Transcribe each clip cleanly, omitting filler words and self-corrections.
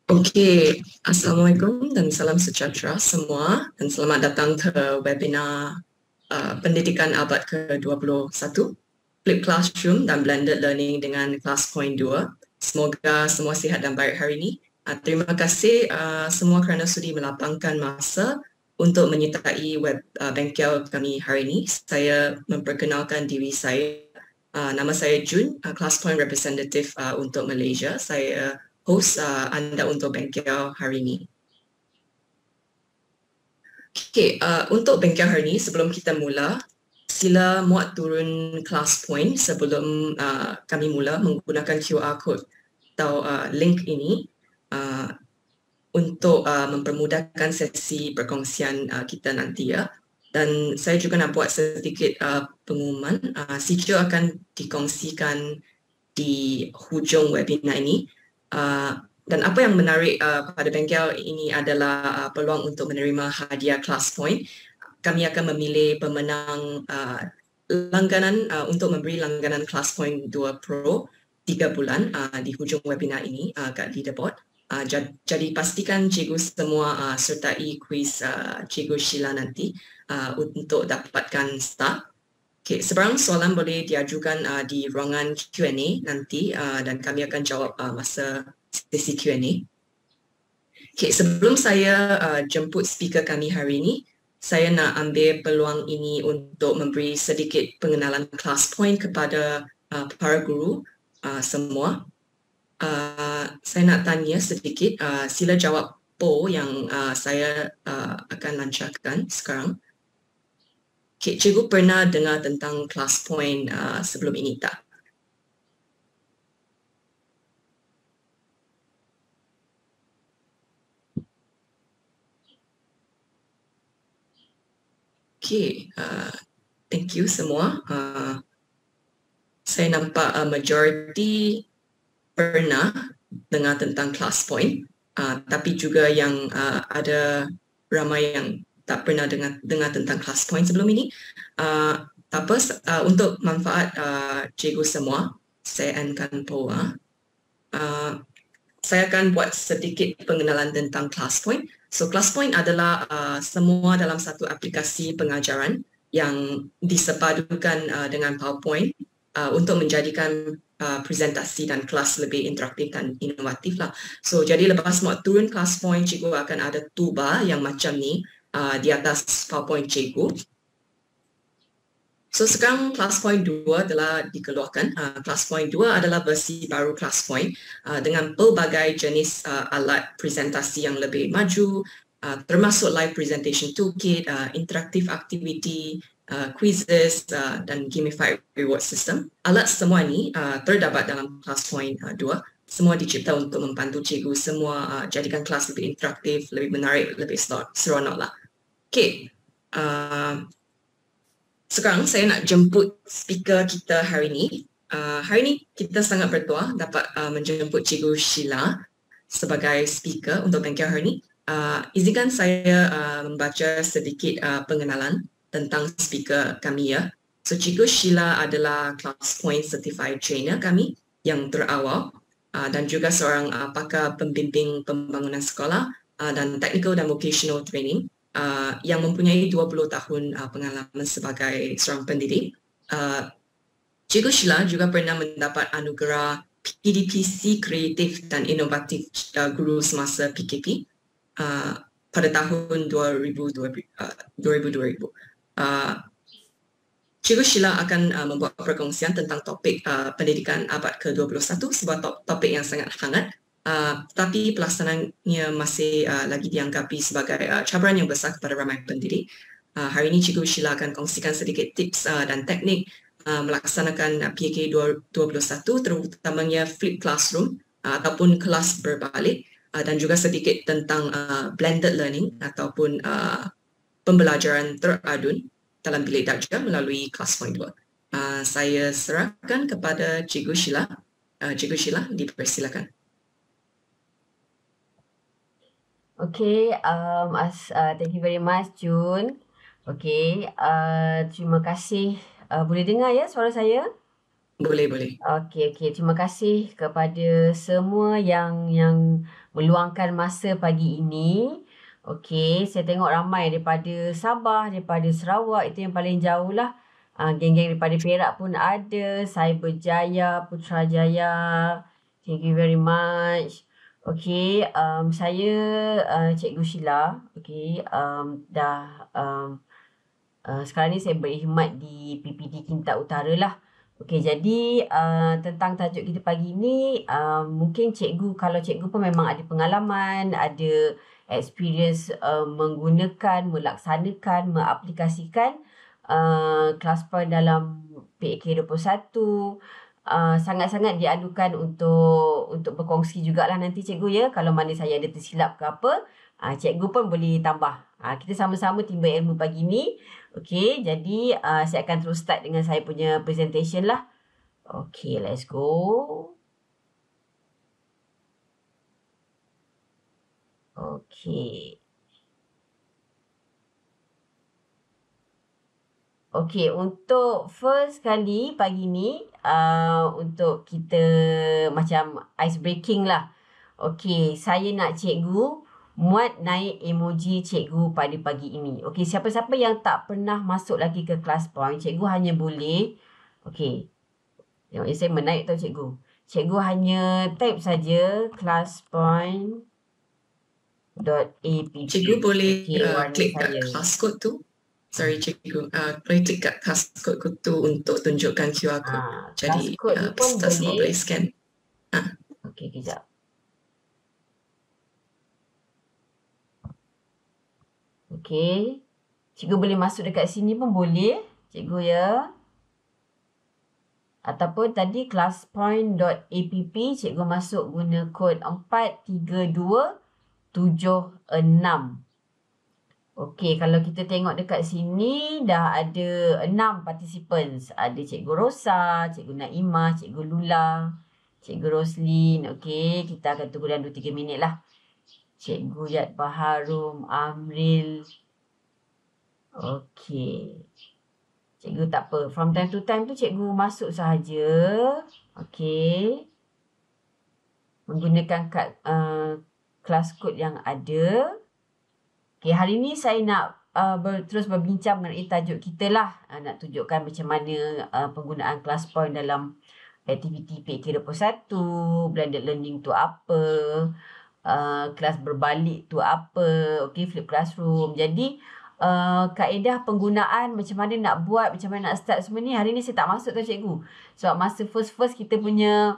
Okey, Assalamualaikum dan salam sejahtera semua dan selamat datang ke webinar Pendidikan Abad ke-21, Flip Classroom dan Blended Learning dengan kelas Point 2. Semoga semua sihat dan baik hari ini. Terima kasih semua kerana sudi melapangkan masa untuk menyertai web bengkel kami hari ini. Saya memperkenalkan diri saya. Nama saya Jun, Class Point Representative untuk Malaysia. Saya host anda untuk bengkel hari ini. Okey, untuk bengkel hari ini, sebelum kita mula, sila muat turun Class Point sebelum kami mula menggunakan QR code atau link ini untuk mempermudahkan sesi perkongsian kita nanti ya. Dan saya juga nak buat sedikit pengumuman. Sijil akan dikongsikan di hujung webinar ini. Dan apa yang menarik pada bengkel ini adalah peluang untuk menerima hadiah Class Point. Kami akan memilih pemenang langganan untuk memberi langganan Class Point 2 Pro 3 bulan di hujung webinar ini kat leaderboard. Jadi pastikan cikgu semua sertai kuis cikgu Sheila nanti untuk dapatkan star. Okay, sebarang soalan boleh diajukan di ruangan Q&A nanti dan kami akan jawab masa sesi Q&A. Okay, sebelum saya jemput speaker kami hari ini, saya nak ambil peluang ini untuk memberi sedikit pengenalan Class Point kepada para guru semua. Saya nak tanya sedikit, sila jawab poll yang saya akan lancarkan sekarang. Okay, cikgu pernah dengar tentang Class Point sebelum ini tak? Okay, thank you semua. Saya nampak majoriti pernah dengar tentang Class Point, tapi juga yang ada ramai yang tak pernah dengar tentang Class Point sebelum ini. Tak apa, untuk manfaat cikgu semua, saya endkan poll. Saya akan buat sedikit pengenalan tentang Class Point. So Class Point adalah semua dalam satu aplikasi pengajaran yang disepadukan dengan PowerPoint untuk menjadikan presentasi dan kelas lebih interaktif dan inovatif lah. So jadi lepas mau turun Class Point, cikgu akan ada toolbar yang macam ni di atas PowerPoint cikgu. So sekarang Class Point 2 telah dikeluarkan. Class Point 2 adalah versi baru Class Point dengan pelbagai jenis alat presentasi yang lebih maju, termasuk live presentation toolkit, interaktif activity, quizzes dan gamified reward system. Alat semua ni terdapat dalam Class Point 2. Semua dicipta untuk membantu cikgu semua jadikan kelas lebih interaktif, lebih menarik, lebih seronok lah. Okay. Sekarang saya nak jemput speaker kita hari ini. Hari ini kita sangat bertuah dapat menjemput Cikgu Sheila sebagai speaker untuk bengkel hari ini. Izinkan saya membaca sedikit pengenalan tentang speaker kami ya. So Cikgu Sheila adalah Class Point Certified Trainer kami yang terawal dan juga seorang pakar pembimbing pembangunan sekolah dan technical dan vocational training. Yang mempunyai 20 tahun pengalaman sebagai seorang pendidik. Cikgu Sheila juga pernah mendapat anugerah PDPC Kreatif dan Inovatif Guru Semasa PKP pada tahun 2000. Cikgu Sheila akan membuat perkongsian tentang topik pendidikan abad ke-21, sebuah topik yang sangat hangat. Tapi pelaksanaannya masih lagi dianggapi sebagai cabaran yang besar kepada ramai pendidik. Hari ini Cikgu Sheila akan kongsikan sedikit tips dan teknik melaksanakan PK 21, terutamanya flip classroom ataupun kelas berbalik, dan juga sedikit tentang blended learning ataupun pembelajaran teradun dalam bilik darjah melalui Class Point 2. Saya serahkan kepada Cikgu Sheila. Cikgu Sheila, dipersilakan. Okay, thank you very much, Jun. Okay, terima kasih. Boleh dengar ya suara saya? Boleh. Okey. Terima kasih kepada semua yang meluangkan masa pagi ini. Okey, saya tengok ramai daripada Sabah, daripada Sarawak, itu yang paling jauh lah. Geng-geng daripada Perak pun ada, Cyberjaya, Putrajaya. Thank you very much. Okey, saya Cikgu Sheila. Okey, sekarang ni saya berkhidmat di PPD Kintab Utara lah. Okey, jadi tentang tajuk kita pagi ni, mungkin kalau cikgu pun memang ada pengalaman, ada experience menggunakan, melaksanakan, mengaplikasikan kelas point dalam PAK 21. Sangat-sangat diadukan untuk berkongsi jugalah nanti cikgu ya. Kalau mana saya ada tersilap ke apa, cikgu pun boleh tambah. Kita sama-sama timba ilmu pagi ni. Okey, jadi saya akan terus start dengan saya punya presentation lah. Okey, let's go. Okey. Okey, untuk first kali pagi ni, untuk kita macam ice breaking lah. Okey, saya nak cikgu muat naik emoji cikgu pada pagi ini. Okey, siapa-siapa yang tak pernah masuk lagi ke kelas point, cikgu hanya boleh, okey, tengok saya menaik tau cikgu. Cikgu hanya type saja classpoint.app. Cikgu boleh klik kat class code tu. Sorry cikgu, boleh klik kat class code tu untuk tunjukkan QR code. Jadi peserta semua boleh scan. Okey, kejap. Okey. Cikgu boleh masuk dekat sini pun boleh. Cikgu ya. Ataupun tadi classpoint.app, cikgu masuk guna kod 43276. Okey, kalau kita tengok dekat sini dah ada 6 participants. Ada Cikgu Rosa, Cikgu Naimah, Cikgu Lula, Cikgu Roslin. Okey, kita akan tunggu dalam 2-3 minit lah. Cikgu Yat Baharum, Amril. Okey. Cikgu tak apa. From time to time tu cikgu masuk sahaja. Okey. Menggunakan kelas kod yang ada. Okey, hari ni saya nak terus berbincang mengenai tajuk kita lah. Nak tunjukkan macam mana penggunaan kelas point dalam aktiviti PAK 21, blended learning tu apa, kelas berbalik tu apa, okey, flip classroom. Jadi kaedah penggunaan, macam mana nak buat, macam mana nak start semua ni, hari ni saya tak masuk tau cikgu. Sebab masa first kita punya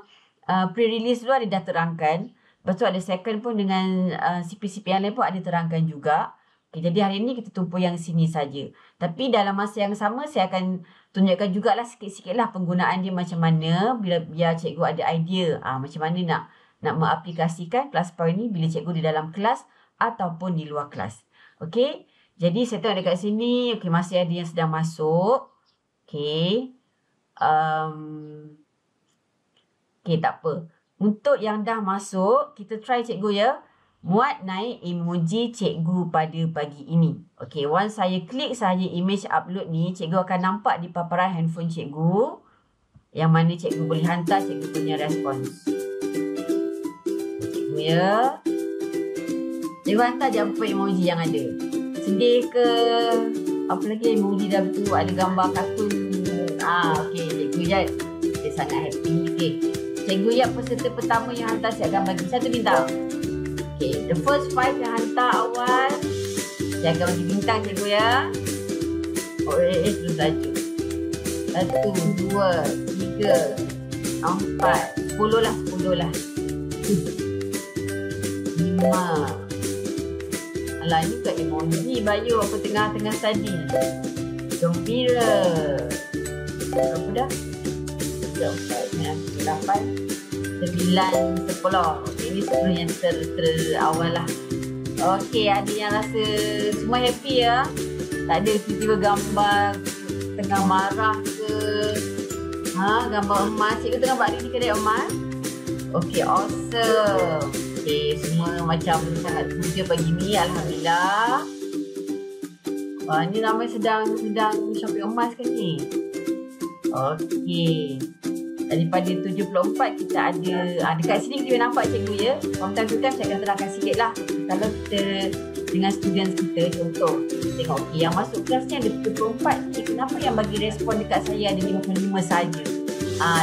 pre-release dulu ada dah terangkan. Lepas tu ada second pun dengan CP-CP yang lain pun ada terangkan juga. Okay, jadi hari ni kita tumpu yang sini saja. Tapi dalam masa yang sama saya akan tunjukkan jugalah sikit-sikit lah penggunaan dia macam mana, biar cikgu ada idea macam mana nak mengaplikasikan kelas point ni bila cikgu di dalam kelas ataupun di luar kelas. Okey. Jadi saya tengok dekat sini, okey, masih ada yang sedang masuk. Okey. Okey, tak apa. Untuk yang dah masuk, kita try cikgu ya. Muat naik emoji cikgu pada pagi ini. Okey, once saya klik sahaja image upload ni, cikgu akan nampak di paparan handphone cikgu. Yang mana cikgu boleh hantar cikgu punya respons. Cikgu ya. Cikgu hantar je apa emoji yang ada. Sedih ke? Apa lagi emoji dah betul? Ada gambar kartun. Okey, cikgu Yat. Dia sangat happy. Okey. Cikgu Yat peserta pertama yang hantar saya akan bagi 1 bintang. Okay, the first 5 yang hantar awal saya akan bagi bintang cikgu ya. Terus saja. 1, 2, 3, 4, 10 lah. 5. Alah, ni kat emoji Bayu apa tengah-tengah study. Gembira. Berapa dah? 3, 4, 5, 8, 9, 10. Okay, ini 10 yang terawal lah. Okey, ada yang rasa semua happy ya. Tak ada tiba-tiba gambar tengah marah ke. Gambar emas. Cikgu tengah buat di kedai emas. Okey, awesome. Okey, semua macam sangat puja pagi ni. Alhamdulillah. Wah, ni ramai sedang shopping emas kan ni. Okey. Daripada 74 kita ada, dekat sini kita nampak cikgu ya. From time to time saya akan terangkan sikit lah. Kalau kita dengan students kita, contoh tengok okay, yang masuk kelas ni ada 74, kenapa yang bagi respon dekat saya ada 55 saja.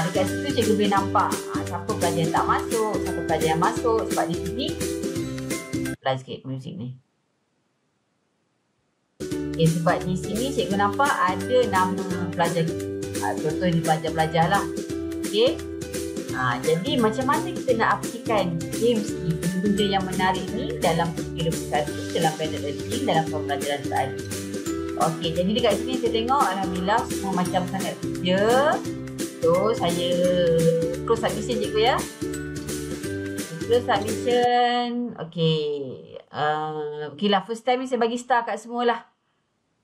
Dekat situ cikgu boleh nampak siapa pelajar yang tak masuk, siapa pelajar yang masuk. Sebab di sini pelan sikit muzik ni. Okay, sebab di sini cikgu nampak ada nama pelajar kita. Contoh ni pelajar-pelajar lah. Okay. Jadi macam mana kita nak aplikasikan games ni, benda yang menarik ni dalam PKP 21, dalam blended learning, dalam pembelajaran tadi. Okey, jadi dekat sini saya tengok alhamdulillah semua macam sangat sedia. So saya close submission cikgu ya. Close submission. Okey. Okey lah, first time ni saya bagi star kat semua lah.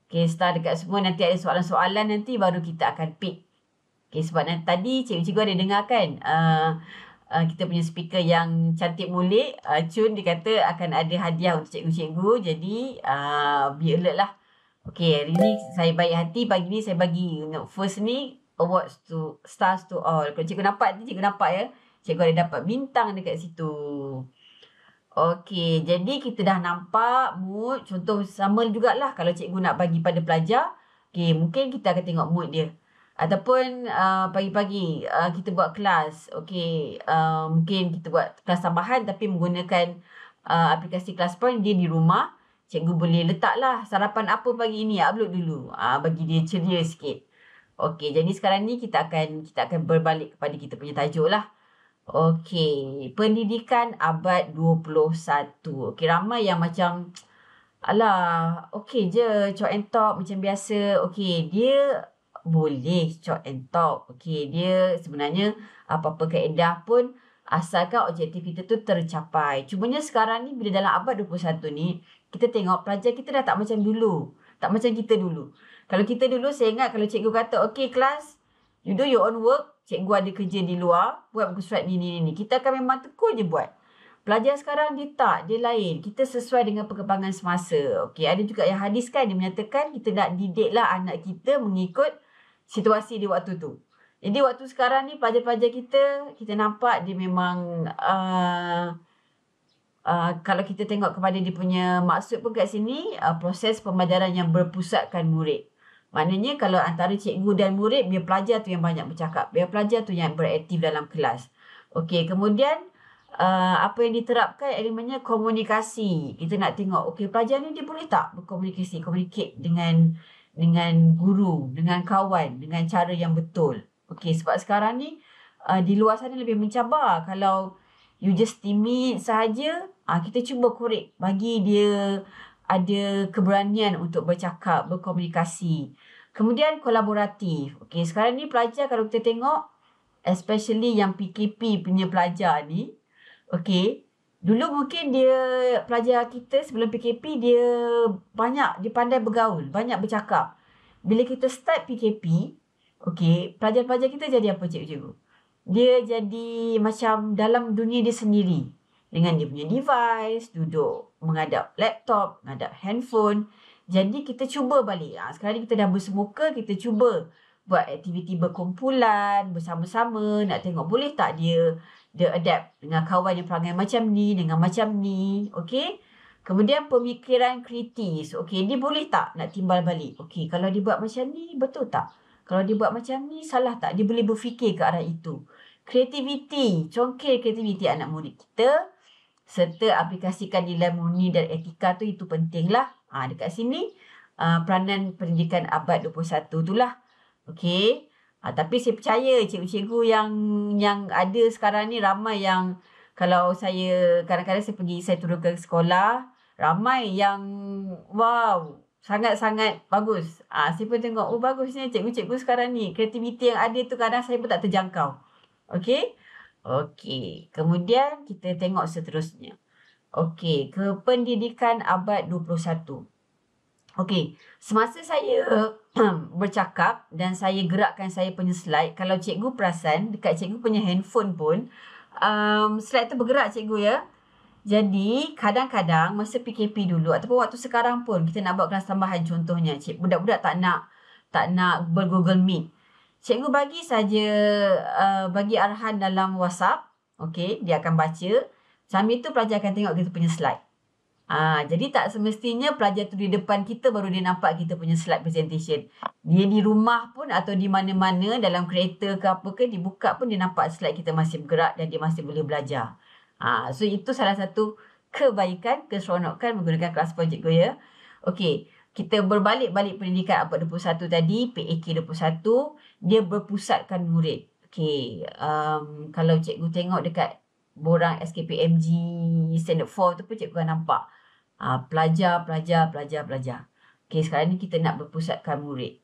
Okey, star dekat semua. Nanti ada soalan-soalan nanti baru kita akan pick. Okay, sebab tadi cikgu-cikgu ada dengar kan kita punya speaker yang cantik mulik, Chun, dia kata akan ada hadiah untuk cikgu-cikgu. Jadi be alert lah. Okay, hari ni saya baik hati. Pagi ni saya bagi first ni awards to stars to all. Kalau cikgu nampak ni, cikgu nampak ya, cikgu ada dapat bintang dekat situ. Okay, jadi kita dah nampak mood. Contoh sama jugalah kalau cikgu nak bagi pada pelajar. Okay, mungkin kita akan tengok mood dia. Ataupun pagi-pagi kita buat kelas. Okey, mungkin kita buat kelas tambahan tapi menggunakan aplikasi ClassPoint. Dia di rumah. Cikgu boleh letaklah sarapan apa pagi ini, upload dulu. Bagi dia ceria sikit. Okey, jadi sekarang ni kita akan berbalik kepada kita punya tajuk lah. Okey, pendidikan abad 21. Okey, ramai yang macam alah, okey je talk and talk macam biasa. Okey, dia boleh talk and talk. Okey, dia sebenarnya apa-apa kaedah pun asalkan objektif kita tu tercapai. Cumanya sekarang ni bila dalam abad 21 ni, kita tengok pelajar kita dah tak macam dulu. Tak macam kita dulu. Kalau kita dulu, saya ingat kalau cikgu kata, okey kelas, you do your own work, cikgu ada kerja di luar, buat muka surat ni. Kita akan memang tekun je buat. Pelajar sekarang dia tak, dia lain. Kita sesuai dengan perkembangan semasa. Okey, ada juga yang hadis kan, dia menyatakan kita nak didiklah anak kita mengikut situasi di waktu tu. Jadi waktu sekarang ni pelajar-pelajar kita nampak dia memang kalau kita tengok kepada dia punya maksud pun kat sini, proses pembelajaran yang berpusatkan murid. Maknanya kalau antara cikgu dan murid, biar pelajar tu yang banyak bercakap, biar pelajar tu yang beraktif dalam kelas. Okey, kemudian apa yang diterapkan elemennya komunikasi. Kita nak tengok, okey pelajar ni dia boleh tak berkomunikasi, communicate dengan guru, dengan kawan, dengan cara yang betul. Okey, sebab sekarang ni di luar sana lebih mencabar. Kalau you just timid sahaja, kita cuba korek, bagi dia ada keberanian untuk bercakap, berkomunikasi. Kemudian kolaboratif. Okey, sekarang ni pelajar kalau kita tengok, especially yang PKP punya pelajar ni, okey, dulu mungkin dia, pelajar kita sebelum PKP, dia pandai bergaul, banyak bercakap. Bila kita start PKP, okey, pelajar-pelajar kita jadi apa cikgu-cikgu? Dia jadi macam dalam dunia dia sendiri. Dengan dia punya device, duduk menghadap laptop, menghadap handphone. Jadi kita cuba balik. Sekarang ni kita dah bersemuka, kita cuba buat aktiviti berkumpulan, bersama-sama. Nak tengok boleh tak dia adapt dengan kawan yang perangai macam ni, dengan macam ni. Okey. Kemudian pemikiran kritis. Okey, dia boleh tak nak timbal balik? Okey, kalau dia buat macam ni, betul tak? Kalau dia buat macam ni, salah tak? Dia boleh berfikir ke arah itu. Kreativiti, congkir kreativiti anak murid kita. Serta aplikasikan nilai murni dan etika tu, itu penting lah. Dekat sini, peranan pendidikan abad 21 tu lah. Okey. Tapi saya percaya cikgu-cikgu yang ada sekarang ni ramai yang, kalau saya kadang-kadang saya turun ke sekolah, ramai yang wow, sangat-sangat bagus. Saya pun tengok, oh bagusnya cikgu-cikgu sekarang ni. Kreativiti yang ada tu kadang saya pun tak terjangkau. Okey. Okey. Kemudian kita tengok seterusnya. Okey, ke pendidikan abad 21. Okey, semasa saya bercakap dan saya gerakkan saya punya slide, kalau cikgu perasan dekat cikgu punya handphone pun, slide tu bergerak cikgu ya. Jadi kadang-kadang masa PKP dulu ataupun waktu sekarang pun kita nak buat kelas tambahan, contohnya budak-budak tak nak ber-Google Meet. Cikgu bagi saja bagi arahan dalam WhatsApp. Okey, dia akan baca. Sambil tu pelajar akan tengok kita punya slide. Jadi tak semestinya pelajar tu di depan kita baru dia nampak kita punya slide presentation. Dia di rumah pun atau di mana-mana dalam kereta ke apa ke dibuka pun dia nampak slide kita masih bergerak dan dia masih boleh belajar. So itu salah satu kebaikan, keseronokan menggunakan kelas projek cikgu ya. Okey, kita berbalik-balik pendidikan abad 21 tadi, PAK 21, dia berpusatkan murid. Okey, kalau cikgu tengok dekat borang SKPMG Standard 4 tu pun cikgu akan nampak. Pelajar. Okey, sekarang ni kita nak berpusatkan murid.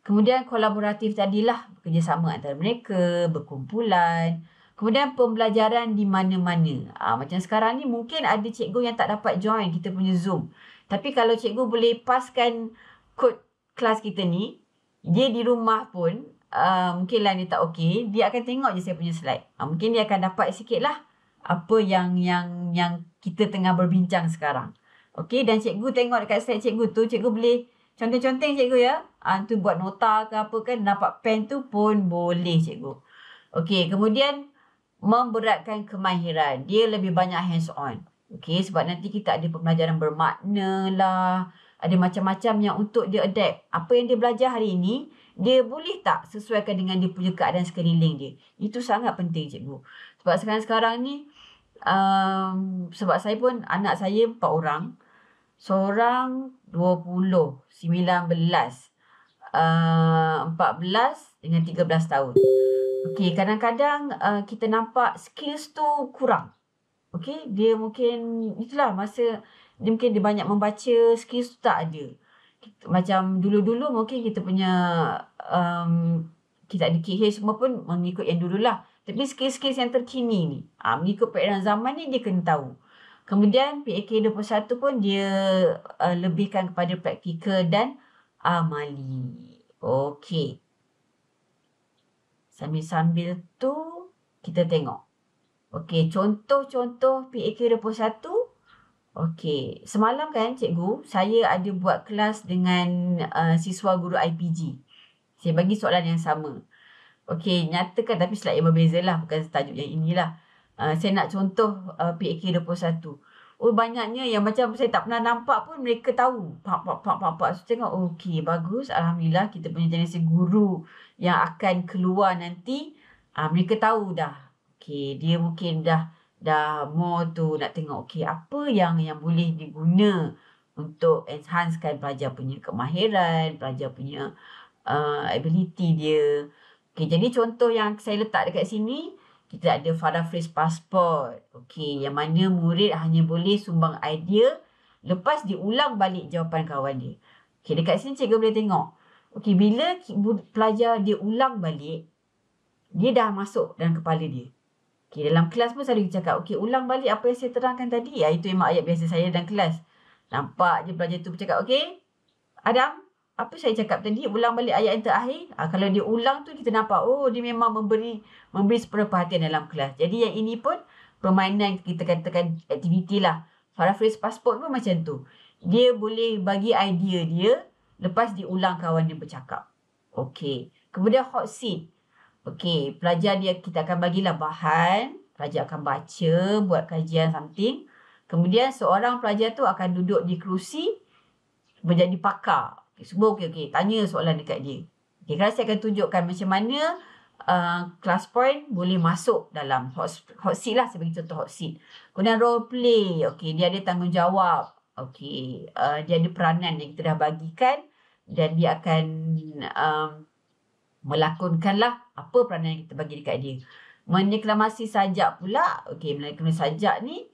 Kemudian kolaboratif tadilah, bekerjasama antara mereka, berkumpulan. Kemudian pembelajaran di mana-mana. Macam sekarang ni mungkin ada cikgu yang tak dapat join kita punya Zoom. Tapi kalau cikgu boleh paskan kod kelas kita ni, dia di rumah pun, mungkin line dia tak okey, dia akan tengok je saya punya slide. Mungkin dia akan dapat sikit lah apa yang kita tengah berbincang sekarang. Okey, dan cikgu tengok dekat slide cikgu tu, cikgu boleh conteng-conteng cikgu ya. Tu buat nota ke apa kan, dapat pen tu pun boleh cikgu. Okey, kemudian memberatkan kemahiran. Dia lebih banyak hands on. Okey, sebab nanti kita ada pembelajaran bermakna lah. Ada macam-macam yang untuk dia adapt. Apa yang dia belajar hari ini, dia boleh tak sesuaikan dengan dia punya keadaan sekeliling dia. Itu sangat penting cikgu. Sebab sekarang-sekarang ni, sebab saya pun, anak saya 4 orang. Seorang 20, 19, 14 dengan 13 tahun. Okey, kadang-kadang kita nampak skills tu kurang. Okey, dia mungkin, itulah masa, dia mungkin dia banyak membaca, skills tu tak ada. Macam dulu-dulu mungkin kita punya, kita ada KH semua pun mengikut yang dululah. Tapi skills-skills yang terkini ni, mengikut peredaran zaman ni dia kena tahu. Kemudian PAK 21 pun dia lebihkan kepada praktikal dan amali. Okey. Sambil-sambil tu kita tengok. Okey, contoh-contoh PAK 21. Okey, semalam kan cikgu, saya ada buat kelas dengan siswa guru IPG. Saya bagi soalan yang sama. Okey, nyatakan tapi slide yang berbeza lah, bukan tajuk yang inilah. Saya nak contoh PAK 21. Oh, banyaknya yang macam saya tak pernah nampak pun mereka tahu. Pak. So, tengok, okey, bagus. Alhamdulillah, kita punya jenis guru yang akan keluar nanti, mereka tahu dah. Okey, dia mungkin dah more tu nak tengok, okey, apa yang boleh diguna untuk enhancekan pelajar punya kemahiran, pelajar punya ability dia. Okey, jadi contoh yang saya letak dekat sini, kita ada paraphrase passport. Okey, yang mana murid hanya boleh sumbang idea lepas diulang balik jawapan kawan dia. Okey, dekat sini cikgu boleh tengok. Okey, bila pelajar dia ulang balik, dia dah masuk dalam kepala dia. Okey, dalam kelas pun selalu cakap, okey, ulang balik apa yang saya terangkan tadi. Itu memang ayat biasa saya dalam kelas. Nampak je pelajar tu bercakap, okey, Adam, apa saya cakap tadi, ulang balik ayat yang terakhir. Kalau dia ulang tu kita nampak, oh, dia memang memberi sepenuh perhatian dalam kelas. Jadi yang ini pun permainan, kita katakan aktiviti lah. Paraphrase passport pun macam tu. Dia boleh bagi idea dia lepas diulang kawan dia bercakap. Okey. Kemudian hot seat. Okey, pelajar dia, kita akan bagilah bahan. Pelajar akan baca, buat kajian something. Kemudian seorang pelajar tu akan duduk di kerusi menjadi pakar. Semua okey. Tanya soalan dekat dia. Okay, sekarang saya akan tunjukkan macam mana class point boleh masuk dalam hot seat lah. Saya bagi contoh hot seat. Kemudian role play. Okey, dia ada tanggungjawab. Okey, dia ada peranan yang kita dah bagikan. Dan dia akan melakonkanlah apa peranan yang kita bagi dekat dia. Menyeklamasi sajak pula. Okey, menyeklamasi sajak ni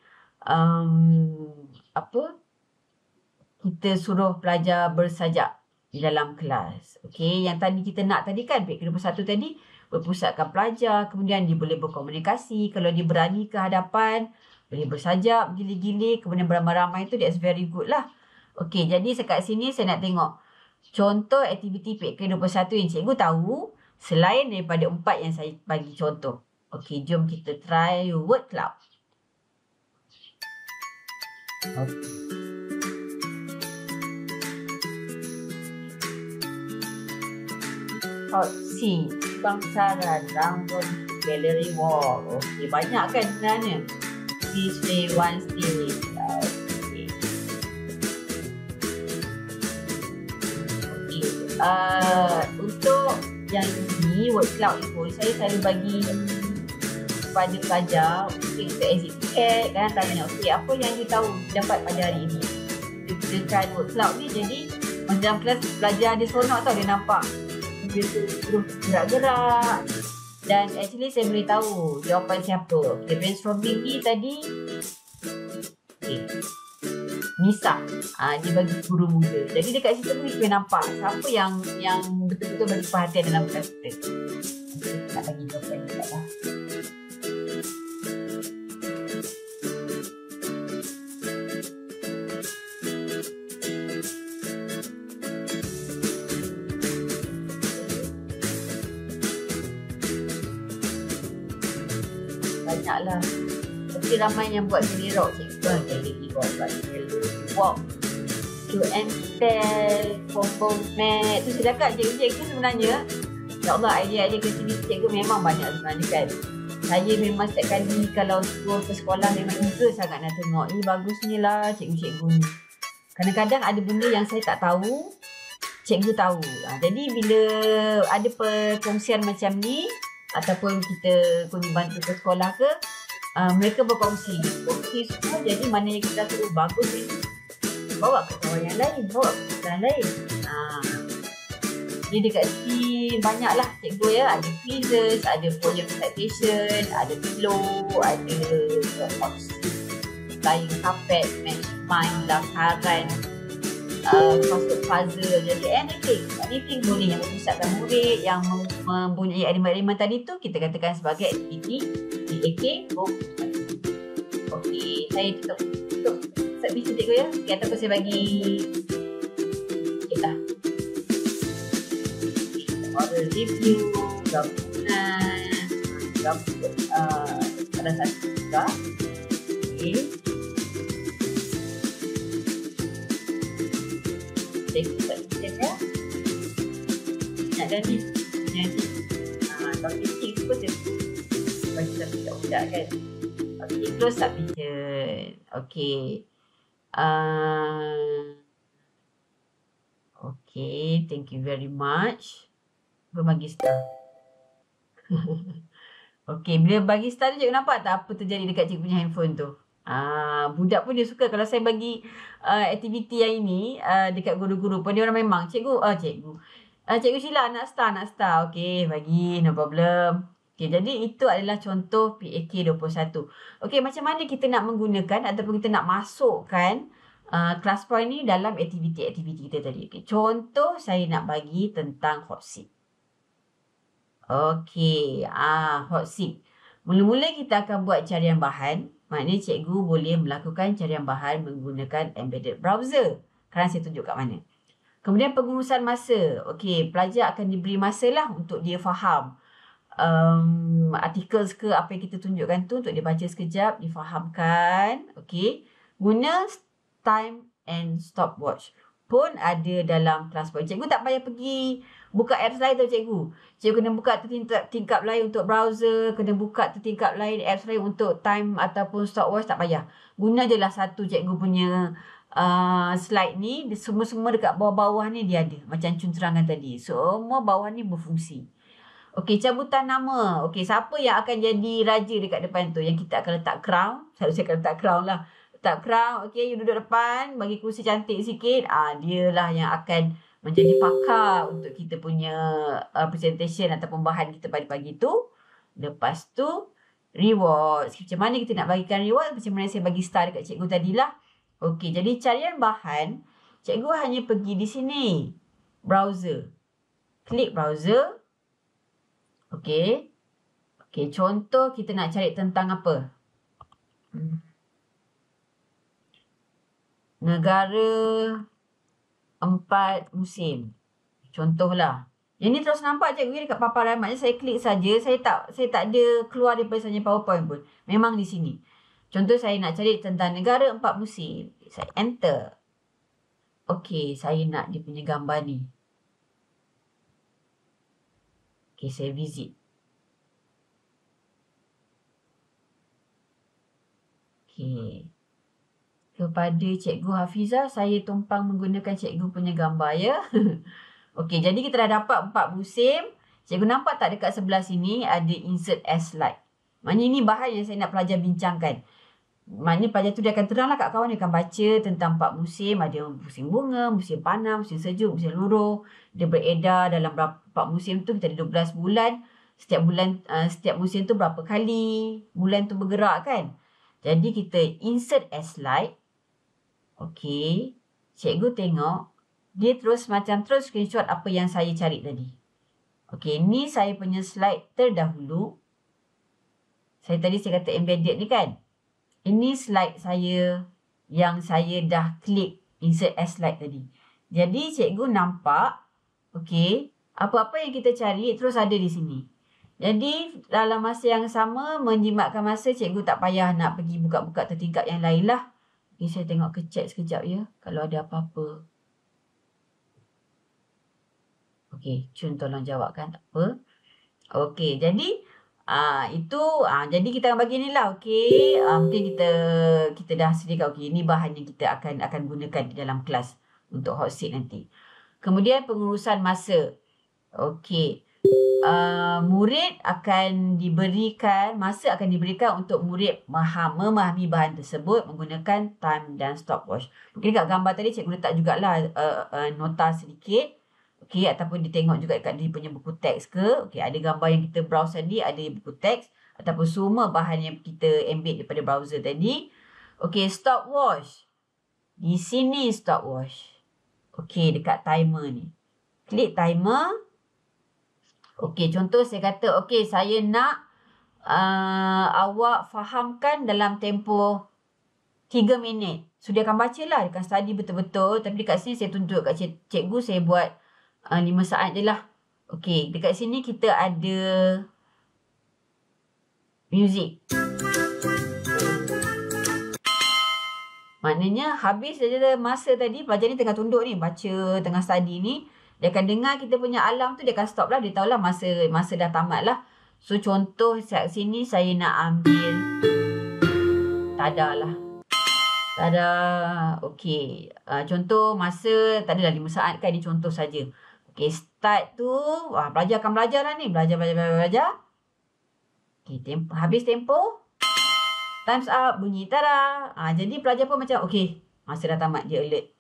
kita suruh pelajar bersajak di dalam kelas. Okey, yang tadi kita nak tadi kan, PAK 21 tadi, berpusatkan pelajar, kemudian dia boleh berkomunikasi, kalau dia berani ke hadapan, boleh bersajak, bergilir-gilir, kemudian beramai-ramai tu, that's very good lah. Okey, jadi sekat sini saya nak tengok contoh aktiviti PAK 21 yang cikgu tahu, selain daripada 4 yang saya bagi contoh. Okey, jom kita try word cloud. hot seat, bangsaran, download gallery wall. Okey, banyak kan sebenarnya. Display one stage. Okey. Okey. Untuk yang ini word cloud info saya selalu bagi kepada pelajar mungkin untuk exit ticket kan, tanya okey apa yang you tahu dapat pada hari ini. Dia gunakan word cloud ni, jadi masa dalam kelas pelajar dia seronok tau, dia nampak dia tu terus gerak-gerak dan actually saya boleh tahu jawapan siapa. Okay, brainstorming ni tadi Nisa, dia bagi guru muda. Jadi dekat situ pun kita boleh nampak siapa yang betul-betul bagi perhatian dalam kelas kita. Kita nak bagi jawapan ni tak lah. Banyaklah. Tapi ramai yang buat sendiri rock cikgu kan. Jadi walk to Entel, combo mat. Tu silakan cikgu-cikgu sebenarnya. Ya Allah, idea-idea kreativiti cikgu memang banyak sebenarnya kan. Saya memang setiap kali kalau turun ke sekolah memang eager sangat nak tengok. Bagusnya lah cikgu-cikgu ni. Kadang-kadang ada benda yang saya tak tahu, cikgu tahu. Jadi bila ada perkongsian macam ni, ataupun kita pergi bantu ke sekolah ke, mereka berkongsi. Okey semua, jadi mana yang kita suruh bagus ni, bawa ke kawan yang lain, bawa ke kawan lain. Jadi dekat sini banyaklah cikgu ya. Ada quizzes, ada project citation, ada pillow, ada flying carpet, match mind, lakaran, puzzle. Jadi anything boleh yang memusatkan murid, yang mempunyai elemen-elemen tadi tu kita katakan sebagai aktiviti PAK. Okey, saya tutup submission cikgu ya. Okay, ataupun saya bagi kita oral review, gabungan, pada satu juga. Okey, saya submission ya. Nak dan ni kalau titik tu pun bagi submission budak kan. Okey, close submission. Okey. Okay, thank you very much. Bagi star. Okay, bila bagi star tu cikgu nampak tak apa terjadi dekat cikgu punya handphone tu. Budak pun dia suka kalau saya bagi aktiviti yang ini dekat guru-guru pun dia orang memang cikgu Sheila nak star. Okay, bagi, no problem. Okay, jadi itu adalah contoh PAK 21. Okay, macam mana kita nak menggunakan ataupun kita nak masukkan class point ni dalam aktiviti-aktiviti kita tadi. Okay, contoh saya nak bagi tentang hot seat. Okay, hot seat. Mula-mula kita akan buat carian bahan. Maknanya cikgu boleh melakukan carian bahan menggunakan embedded browser. Sekarang saya tunjuk kat mana. Kemudian pengurusan masa. Okay, pelajar akan diberi masa lah untuk dia faham artikel ke apa yang kita tunjukkan tu untuk dia baca sekejap, difahamkan. Okay, guna time and stopwatch pun ada dalam kelas point. Cikgu tak payah pergi buka apps lain tau cikgu. Cikgu kena buka tu tingkap lain untuk browser, kena buka tu tingkap lain apps lain untuk time ataupun stopwatch, tak payah. Guna je lah satu cikgu punya slide ni. Semua dekat bawah-bawah ni dia ada. Macam cunterangan tadi. Semua bawah ni berfungsi. Okey, cabutan nama. Okey, siapa yang akan jadi raja dekat depan tu? Yang kita akan letak crown. Selalu saya akan letak crown lah. Letak crown. Okey, you duduk depan. Bagi kerusi cantik sikit. Dia lah yang akan menjadi pakar untuk kita punya presentation atau bahan kita pada pagi tu. Lepas tu, reward. Macam mana kita nak bagikan reward? Macam mana saya bagi star dekat cikgu tadilah. Okey, jadi carian bahan. Cikgu hanya pergi di sini. Browser. Klik browser. Okey. Okey, contoh kita nak cari tentang apa? Negara 4 musim. Contohlah. Yang ni terus nampak cikgu dekat paparan. Maknanya saya klik saja. Saya tak ada keluar daripada sahaja PowerPoint pun. Memang di sini. Contoh saya nak cari tentang negara 4 musim. Saya enter. Okey, saya nak dia punya gambar ni. Okey, saya visit. Okey. Kepada Cikgu Hafizah, saya tumpang menggunakan cikgu punya gambar ya. Okey, jadi kita dah dapat 4 musim. Cikgu nampak tak dekat sebelah sini ada insert as slide. Maknanya ini bahan yang saya nak pelajar bincangkan. Maknanya pelajar tu dia akan terang lah kat kawan, dia akan baca tentang 4 musim. Ada musim bunga, musim panas, musim sejuk, musim luruh. Dia beredar dalam 4 musim tu, kita ada 12 bulan. Setiap bulan, setiap musim tu berapa kali bulan tu bergerak kan. Jadi kita insert as slide. Okey. Cikgu tengok. Dia terus screenshot apa yang saya cari tadi. Okey, ni saya punya slide terdahulu. Saya kata embedded ni kan. Ini slide saya yang saya dah klik insert as slide tadi. Jadi cikgu nampak, okey, apa-apa yang kita cari terus ada di sini. Jadi dalam masa yang sama, menjimatkan masa, cikgu tak payah nak pergi buka-buka tertingkap yang lain lah. Okay, saya tengok ke chat sekejap ya, kalau ada apa-apa. Okey, Chun tolong jawabkan, tak apa. Okey, jadi jadi kita akan bagi ni lah, okey. Mungkin kita dah sediakan, okey, ini bahan yang kita akan gunakan di dalam kelas untuk hot seat nanti. Kemudian pengurusan masa. Okey. Murid akan diberikan, masa akan diberikan untuk murid memahami bahan tersebut menggunakan time dan stopwatch. Mungkin kat gambar tadi cikgu letak jugalah nota sedikit. Okey, ataupun ditengok juga kat dia punya buku teks ke. Okey, ada gambar yang kita browse tadi, ada buku teks ataupun semua bahan yang kita embed daripada browser tadi. Okey, stopwatch. Di sini stopwatch. Okey, dekat timer ni. Klik timer. Okey, contoh saya kata, okey, saya nak awak fahamkan dalam tempoh 3 minit. So, dia akan baca lah. Dia akan study betul-betul. Tapi dekat sini saya tunjuk kat cikgu, saya buat 5 saat je lah. Okey, dekat sini kita ada music. Maknanya habis saja masa tadi, pelajar ni tengah tunduk ni, baca, tengah study ni. Dia akan dengar kita punya alarm tu, dia akan stop lah. Dia tahulah masa dah tamat lah. So, contoh saat sini saya nak ambil tada lah. Tada. Okey. Contoh masa, tak adalah 5 saat kan. Ini contoh saja. Okey, start tu. Pelajar akan belajar lah ni. Belajar. Okey, habis tempoh. Time's up. Bunyi tada. Jadi pelajar pun macam, okey, masa dah tamat. Dia alert.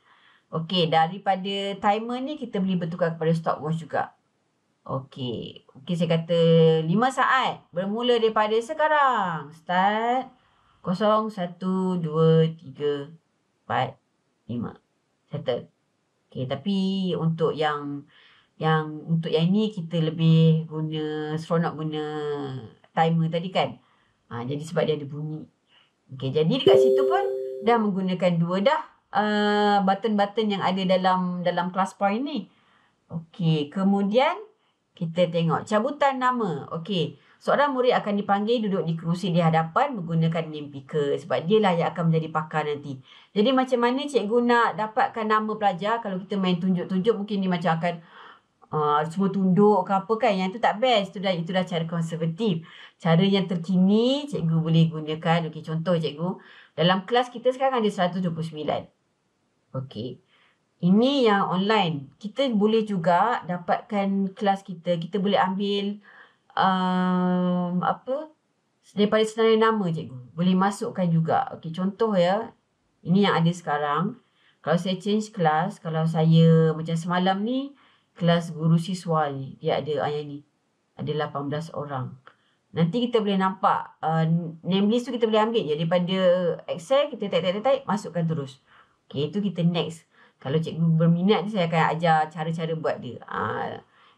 Okey, daripada timer ni kita boleh bertukar kepada stopwatch juga. Okey. Okey, saya kata 5 saat. Bermula daripada sekarang. Start. 0, 1, 2, 3, 4, 5. Settle. Okey, tapi untuk yang ini kita lebih seronok guna timer tadi kan. Jadi sebab dia ada bunyi. Okey, jadi dekat situ pun dah menggunakan 2 dah. Button-button yang ada dalam class point ni. Okey, kemudian kita tengok cabutan nama. Okey, seorang murid akan dipanggil duduk di kerusi di hadapan menggunakan name picker sebab dia lah yang akan menjadi pakar nanti. Jadi macam mana cikgu nak dapatkan nama pelajar? Kalau kita main tunjuk-tunjuk mungkin dia macam akan semua tunduk ke apa kan. Yang tu tak best. Itu dah cara konservatif. Cara yang terkini cikgu boleh gunakan. Okey, contoh cikgu. Dalam kelas kita sekarang ada 129. Okey. Ini yang online. Kita boleh juga dapatkan kelas kita. Kita boleh ambil daripada senarai nama cikgu. Boleh masukkan juga. Okey, contoh ya. Ini yang ada sekarang. Kalau saya change kelas, kalau saya macam semalam ni, kelas guru siswa ni, dia ada yang ni. Ada 18 orang. Nanti kita boleh nampak name list tu kita boleh ambil je daripada Excel, kita type, masukkan terus. Okey, itu kita next. Kalau cikgu berminat, saya akan ajar cara-cara buat dia.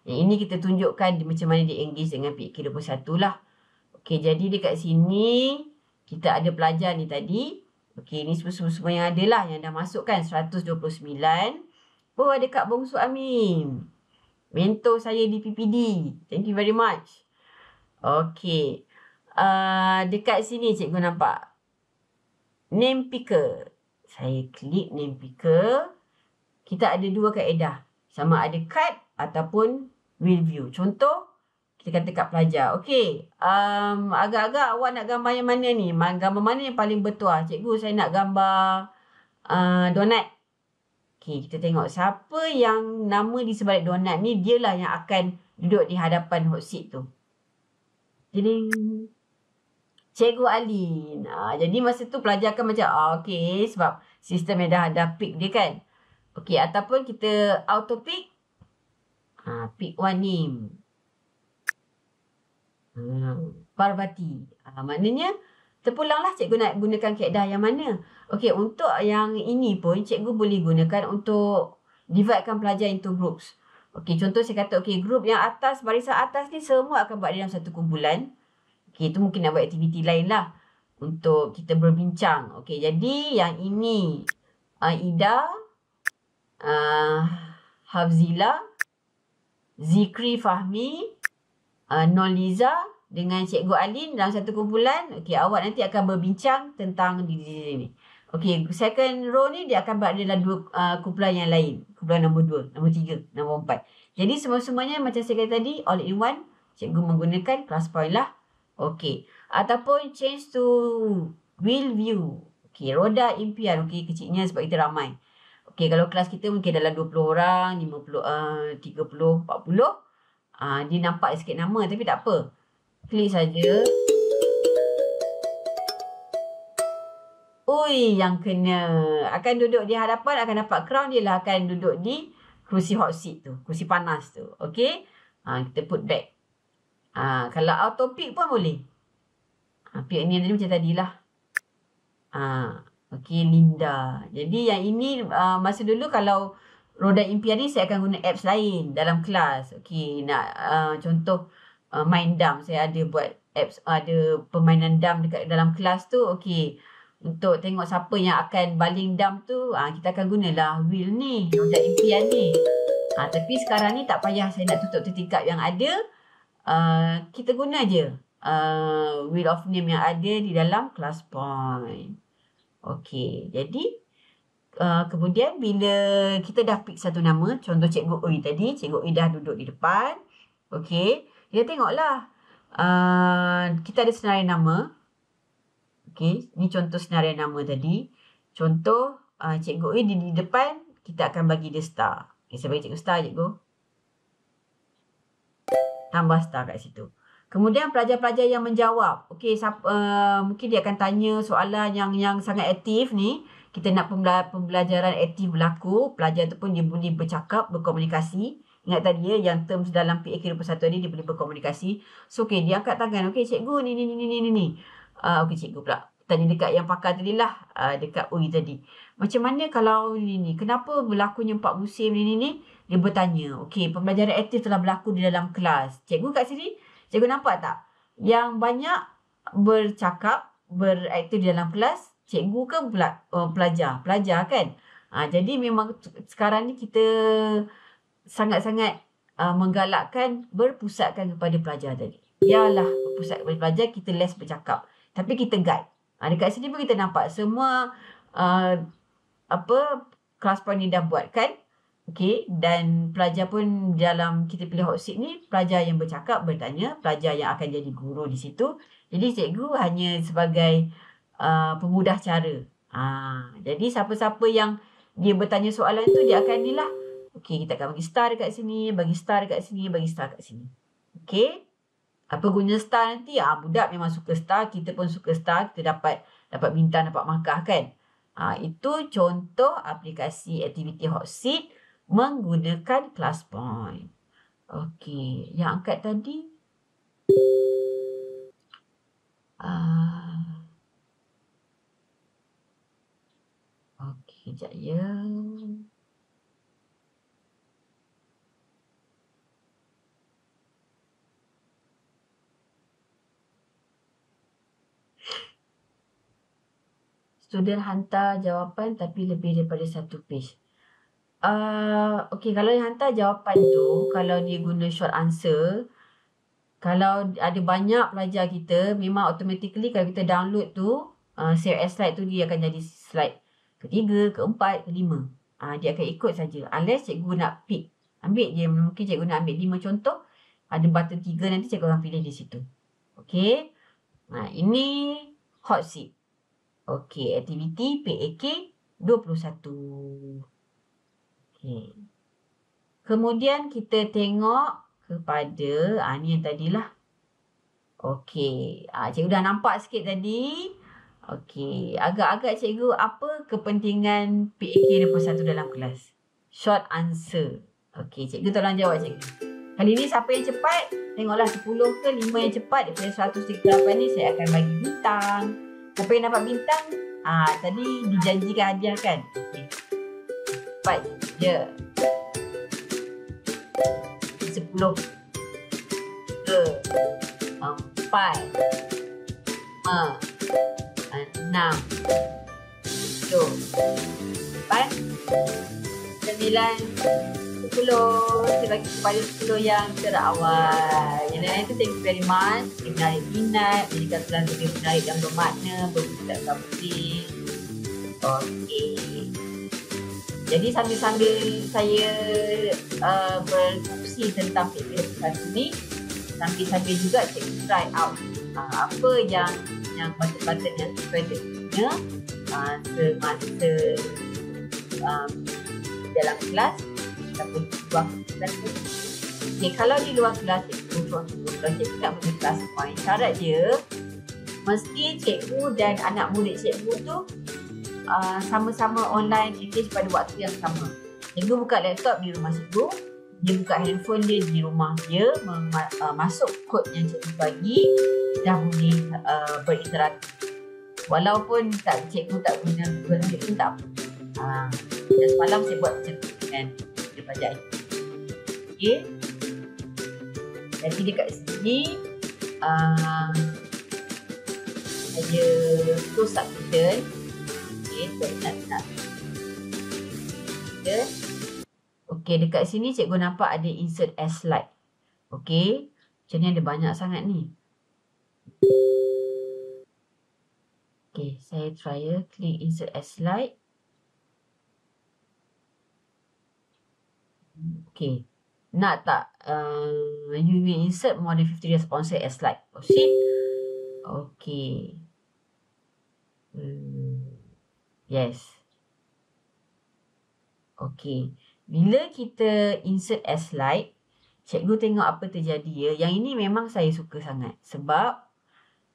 Yang ini kita tunjukkan macam mana dia engage dengan PK21 lah. Okey, jadi dekat sini, kita ada pelajar ni tadi. Okey, ni semua yang ada lah, yang dah masukkan 129. Oh, ada Kak Bongsu Amin. Mentor saya di PPD. Thank you very much. Okey. Dekat sini cikgu nampak. Name picker. Saya klik name picker. Kita ada 2 kaedah. Sama ada cut ataupun wheel view. Contoh, kita kata kat pelajar. Okey, agak-agak awak nak gambar yang mana ni? Gambar mana yang paling bertuah? Cikgu, saya nak gambar donat. Okey, kita tengok siapa yang nama di sebalik donat ni, dialah yang akan duduk di hadapan hot seat tu. Jadi Cikgu Alin. Jadi masa tu pelajar akan macam, okey, sebab sistem yang dah pick dia kan. Okey, ataupun kita auto pick. Pick one name. Parvati. Maknanya terpulanglah cikgu nak gunakan kaedah yang mana. Okey, untuk yang ini pun cikgu boleh gunakan untuk dividekan pelajar into groups. Okey, contoh saya kata, okey, grup yang atas, barisan atas ni semua akan buat dalam satu kumpulan. Okey, itu mungkin nak buat aktiviti lain lah untuk kita berbincang. Okey, jadi yang ini Ida, Hafzila, Zikri Fahmi, Noliza dengan Cikgu Alin dalam satu kumpulan. Okey, awak nanti akan berbincang tentang diri ni. Okey, second row ni dia akan berada dalam dua kumpulan yang lain. Kumpulan nombor 2, nombor 3, nombor 4. Jadi semua-semuanya macam saya kata tadi, all in one. Cikgu menggunakan class point lah. Okey, ataupun change to wheel view. Okey, roda impian. Okey, kecilnya sebab kita ramai. Okey, kalau kelas kita mungkin dalam 20 orang, 50, 30, 40. Dia nampak sikit nama tapi tak apa. Klik saja. Ui, yang kena. Akan duduk di hadapan, akan dapat crown, dia lah akan duduk di kerusi hot seat tu. Kerusi panas tu. Okey. Kita put back. Kalau auto pick pun boleh. Pick ni tadi macam tadilah. Okey, Linda. Jadi yang ini masa dulu kalau roda impian ni saya akan guna apps lain dalam kelas. Okey, nak contoh main dam. Saya ada buat apps, ada permainan dam dekat dalam kelas tu. Okey, untuk tengok siapa yang akan baling dam tu, kita akan gunalah wheel ni, roda impian ni. Tapi sekarang ni tak payah saya nak tutup tingkap yang ada. Kita guna je wheel of name yang ada di dalam class point. Okey, jadi kemudian bila kita dah pick satu nama, contoh Cikgu Ui tadi, Cikgu Ui dah duduk di depan. Okey, kita tengoklah kita ada senarai nama. Okey, ni contoh senarai nama tadi. Contoh Cikgu Ui di depan, kita akan bagi dia star. Okay, saya bagi Cikgu star, Cikgu. Tambah star kat situ. Kemudian pelajar-pelajar yang menjawab. Okey, mungkin dia akan tanya soalan yang sangat aktif ni. Kita nak pembelajaran aktif berlaku. Pelajar tu pun dia boleh bercakap, berkomunikasi. Ingat tadi yang terms dalam PAK21 ni dia boleh berkomunikasi. So, okey, dia angkat tangan. Okey, cikgu ni. Okey, cikgu pula. Tanya dekat yang pakar tadi lah. Dekat Ui tadi. Macam mana kalau ni? Kenapa berlakunya 4 musim ni? Dia bertanya. Okey, pembelajaran aktif telah berlaku di dalam kelas. Cikgu kat sini, cikgu nampak tak? Yang banyak bercakap, beraktif di dalam kelas, cikgu ke pelajar? Pelajar kan? Jadi memang sekarang ni kita sangat-sangat menggalakkan berpusatkan kepada pelajar tadi. Biarlah berpusat kepada pelajar, kita less bercakap. Tapi kita guide. Dekat sini pun kita nampak semua kelas point ni dah buat kan? Okey, dan pelajar pun dalam kita pilih hot seat ni, pelajar yang bercakap, bertanya, pelajar yang akan jadi guru di situ. Jadi cikgu hanya sebagai pemudah cara. Jadi siapa-siapa yang dia bertanya soalan tu, dia akan ni lah. Okey, kita akan bagi star dekat sini, bagi star dekat sini, bagi star dekat sini. Okey. Apa guna star nanti? Budak memang suka star, kita pun suka star, kita dapat bintang, dapat markah kan. Itu contoh aplikasi aktiviti hot seat menggunakan class point. Okey, yang angkat tadi okey, sekejap ya. Student hantar jawapan tapi lebih daripada satu page. Okey, kalau yang hantar jawapan tu, kalau dia guna short answer, kalau ada banyak pelajar kita, memang automatically kalau kita download tu, save as slide tu dia akan jadi slide ke-3, ke-4, ke-5. Dia akan ikut saja. Unless cikgu nak pick. Ambil je, mungkin cikgu nak ambil 5 contoh. Ada button 3 nanti cikgu akan pilih di situ. Okey. Nah, ini hot seat. Okey, aktiviti PAK 21. Okey. Kemudian kita tengok kepada, ni yang tadilah. Okey, cikgu dah nampak sikit tadi. Okey, agak-agak cikgu apa kepentingan PAK 21 dalam kelas? Short answer. Okey, cikgu tolong jawab cikgu. Kali ni siapa yang cepat? Tengoklah 10 ke 5 yang cepat daripada 138 ni saya akan bagi bintang. Siapa yang dapat bintang? Tadi dijanjikan hadiah kan? Okey. Cepat je. 10 ke 4 5 6 7 8 9 10. Saya bagi kepada 10 yang terawal. Yang lain itu thank you very much. Saya menarik minat, menjadikan kelas lebih menarik dan bermakna, berpusat penting. Okey. Jadi sambil-sambil saya berfungsi tentang PAK ni, sambil-sambil juga cikgu try out apa yang button-button yang sebenarnya semasa dalam kelas ataupun di luar kelas. Okay, kalau di luar kelas cikgu tak boleh kelas point. Syarat dia mesti cikgu dan anak murid cikgu tu sama-sama online engage pada waktu yang sama. Cikgu buka laptop di rumah cikgu, dia buka handphone dia di rumah dia, masuk kod yang cikgu bagi, dah boleh berinteraksi. Walaupun cikgu tak guna Google Meet pun tak apa. Dan semalam saya buat macam tu dengan daripada IT. Okay. Jadi dekat sini ada close submission. Okey, dekat sini cikgu nampak ada insert as slide. Okey, macam ni ada banyak sangat ni. Okey, saya try klik insert as slide. Okey, nak tak you will insert more than 50 responses as slide. Proceed. Okey. Yes. Okey. Bila kita insert as slide, cikgu tengok apa terjadi ya. Yang ini memang saya suka sangat. Sebab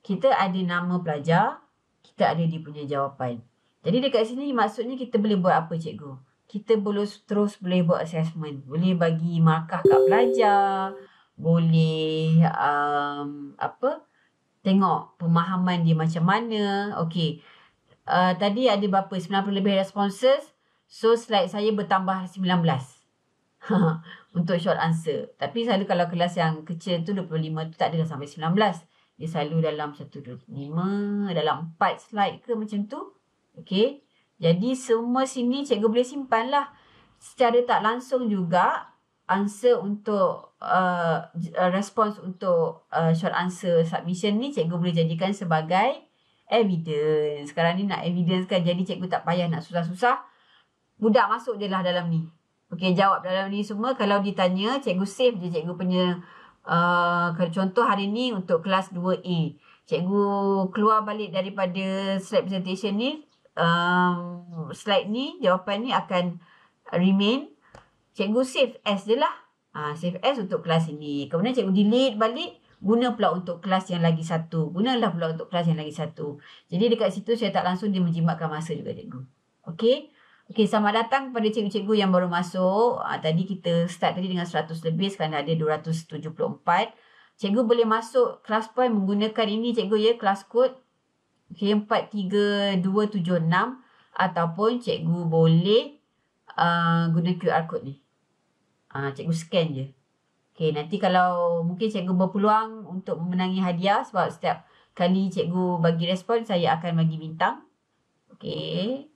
kita ada nama pelajar, kita ada dia punya jawapan. Jadi dekat sini maksudnya kita boleh buat apa cikgu? Kita terus boleh buat assessment. Boleh bagi markah kat pelajar. Boleh tengok pemahaman dia macam mana. Okey. Tadi ada berapa? 90 lebih responses. So slide saya bertambah 19. Untuk short answer. Tapi selalu kalau kelas yang kecil tu 25 tu tak adalah sampai 19. Dia selalu dalam 1, 2, 5. Dalam 4 slide ke macam tu. Okey. Jadi semua sini cikgu boleh simpan lah. Secara tak langsung juga. Answer untuk response untuk short answer submission ni cikgu boleh jadikan sebagai evidence. Sekarang ni nak evidence kan, jadi cikgu tak payah nak susah-susah. Budak masuk je lah dalam ni. Okey, jawab dalam ni semua. Kalau ditanya, cikgu save je cikgu punya. Contoh hari ni untuk kelas 2A. Cikgu keluar balik daripada slide presentation ni. Slide ni, jawapan ni akan remain. Cikgu save as je lah. Save as untuk kelas ini. Kemudian cikgu delete balik. Guna pula untuk kelas yang lagi satu. Gunalah pula untuk kelas yang lagi satu. Jadi dekat situ saya tak langsung dia menjimatkan masa juga cikgu. Okey. Okey, selamat datang kepada cikgu-cikgu yang baru masuk. Tadi kita start tadi dengan 100 lebih. Sekarang ada 274. Cikgu boleh masuk kelas point menggunakan ini cikgu ya. Kelas code. Okey, 43276. Ataupun cikgu boleh guna QR code ni. Cikgu scan je. Okey, nanti kalau mungkin cikgu berpeluang untuk memenangi hadiah sebab setiap kali cikgu bagi respon, saya akan bagi bintang. Okey.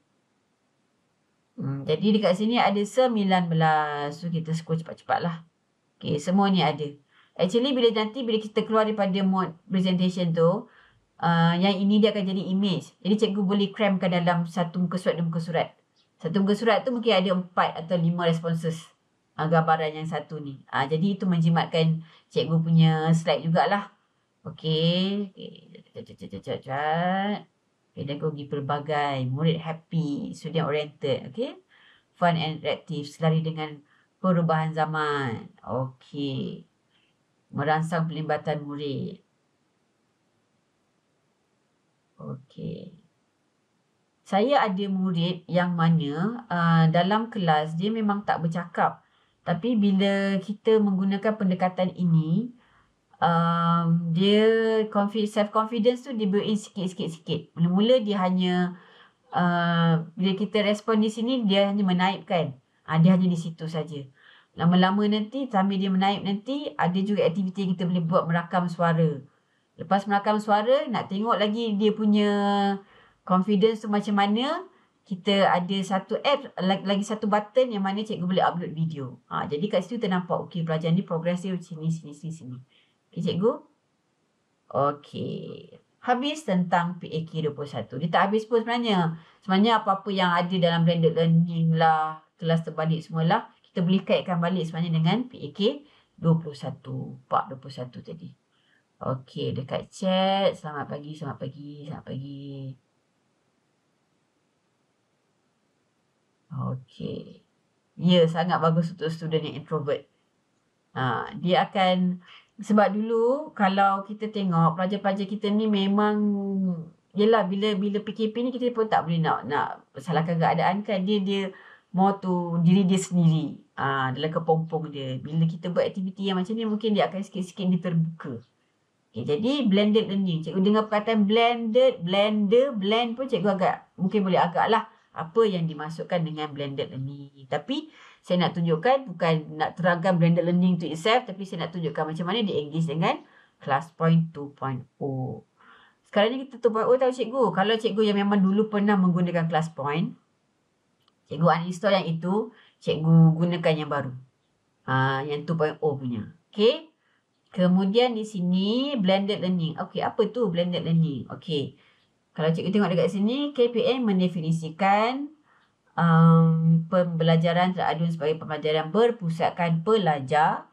Jadi dekat sini ada 19. So, kita score cepat-cepat lah. Okey, semua ni ada. Actually, bila kita keluar daripada mode presentation tu, yang ini dia akan jadi image. Jadi, cikgu boleh cramkan dalam satu muka surat dan muka surat. Satu muka surat tu mungkin ada 4 atau 5 responses. gambaran yang satu ni. Jadi itu menjimatkan cikgu punya slide jugalah. Okey. Pedagogi pelbagai, murid happy, student oriented. Okey. Fun and interactive, selari dengan perubahan zaman. Okey. Merangsang pelibatan murid. Okey. Saya ada murid yang mana dalam kelas dia memang tak bercakap. Tapi bila kita menggunakan pendekatan ini, dia self-confidence tu dia build in sikit. Mula-mula dia hanya, bila kita respon di sini, dia hanya menaipkan. Dia hanya di situ saja. Lama-lama nanti, sambil dia menaip nanti, ada juga aktiviti yang kita boleh buat merakam suara. Lepas merakam suara, nak tengok lagi dia punya confidence tu macam mana, kita ada satu app, lagi satu button yang mana cikgu boleh upload video. Jadi kat situ ternampak, okey, pelajaran ni progress dia sini. Okey, cikgu? Okey. Habis tentang PAK 21. Dia tak habis pun sebenarnya. Sebenarnya apa-apa yang ada dalam blended learning lah, kelas terbalik semualah, kita boleh kaitkan balik sebenarnya dengan PAK 21. Part 21 tadi. Okey, dekat chat. Selamat pagi. Okey. Ya, sangat bagus untuk student yang introvert. Dia akan, sebab dulu kalau kita tengok pelajar-pelajar kita ni memang, yelah, bila PKP ni kita pun tak boleh nak salahkan keadaan kan. Dia more to diri dia sendiri. Dalam kepompong dia. Bila kita buat aktiviti yang macam ni, mungkin dia akan sikit-sikit dia terbuka. Okay, jadi blended learning. Cikgu dengar perkataan blend pun cikgu mungkin boleh agak lah apa yang dimasukkan dengan blended learning. Tapi saya nak tunjukkan, bukan nak terangkan blended learning to itself, tapi saya nak tunjukkan macam mana dia engage dengan ClassPoint 2.0. Sekarang ni kita 2.0 tahu cikgu. Kalau cikgu yang memang dulu pernah menggunakan ClassPoint, cikgu uninstall yang itu, cikgu gunakan yang baru. Yang 2.0 punya. Okay. Kemudian di sini blended learning. Okey, apa tu blended learning? Okey. Kalau cikgu tengok dekat sini, KPM mendefinisikan pembelajaran teradun sebagai pembelajaran berpusatkan pelajar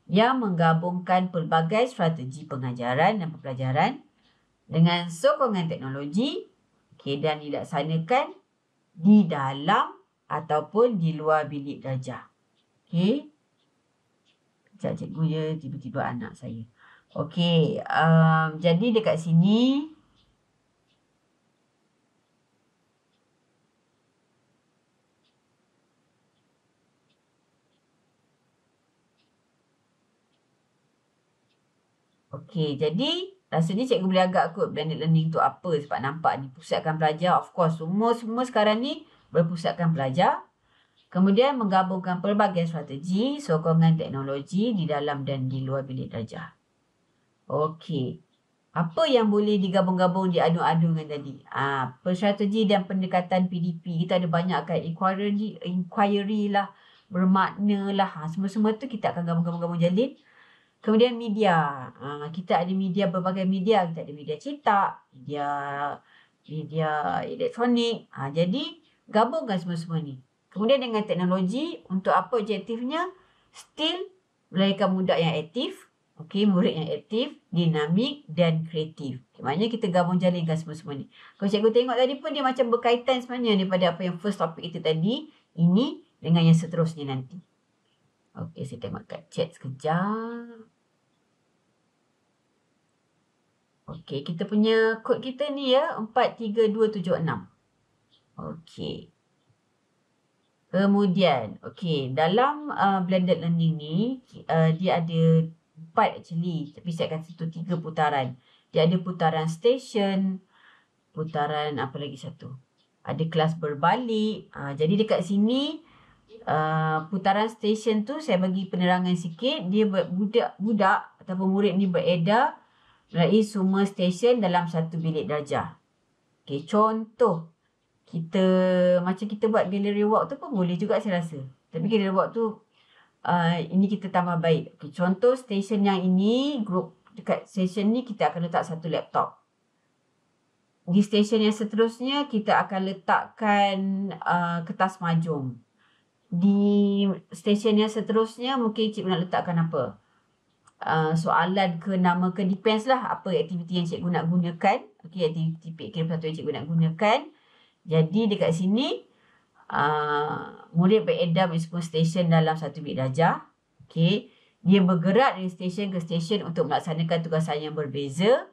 yang menggabungkan pelbagai strategi pengajaran dan pembelajaran dengan sokongan teknologi, dan dilaksanakan di dalam ataupun di luar bilik darjah. Okey. Sekejap cikgu je, tiba-tiba anak saya. Okey, jadi dekat sini, okey, jadi rasanya cikgu boleh agak kot blended learning tu apa, sebab nampak ni pusatkan pelajar. Of course, semua sekarang ni berpusatkan pelajar. Kemudian menggabungkan pelbagai strategi, sokongan teknologi di dalam dan di luar bilik darjah. Okey. Apa yang boleh digabung-gabung, diadu-adukan tadi? Strategi dan pendekatan PDP. Kita ada banyak kan, inquiry lah, bermakna lah. Semua-semua tu kita akan gabung-gabung jalin. Kemudian media. Kita ada media, berbagai media. Kita ada media cetak, media elektronik. Jadi, gabungkan semua-semua ni. Kemudian dengan teknologi, untuk apa objektifnya? Still melahirkan budak yang aktif, murid yang aktif, dinamik dan kreatif. Maknanya kita gabung jalinkan semua-semua ni. Kalau cikgu tengok tadi pun dia macam berkaitan sebenarnya daripada apa yang first topik itu tadi, ini dengan yang seterusnya nanti. Okey, saya tengok kat chat sekejap. Okey, kita punya kod kita ni ya, 43276. Okey. Kemudian, dalam blended learning ni, dia ada 4 actually. Tapi saya kata itu 3 putaran. Dia ada putaran station, putaran apa lagi satu? Ada kelas berbalik. Jadi dekat sini, putaran station tu saya bagi penerangan sikit. Dia budak ataupun murid ni beredar melalui semua stesen dalam satu bilik darjah. Okey, contoh. Macam kita buat gallery walk tu pun boleh juga saya rasa. Tapi gallery walk tu, ini kita tambah baik. Okay, contoh stesen yang ini, grup dekat stesen ni kita akan letak satu laptop. Di stesen yang seterusnya kita akan letakkan kertas mahjong. di stesen yang seterusnya mungkin cikgu nak letakkan apa? Soalan ke nama ke depends lah apa aktiviti yang cikgu nak gunakan. Okey, aktiviti PKM 1 yang cikgu nak gunakan. Jadi dekat sini murid beredar meskipun stesen dalam 1 bilik darjah. Okey, dia bergerak dari stesen ke stesen untuk melaksanakan tugasan yang berbeza.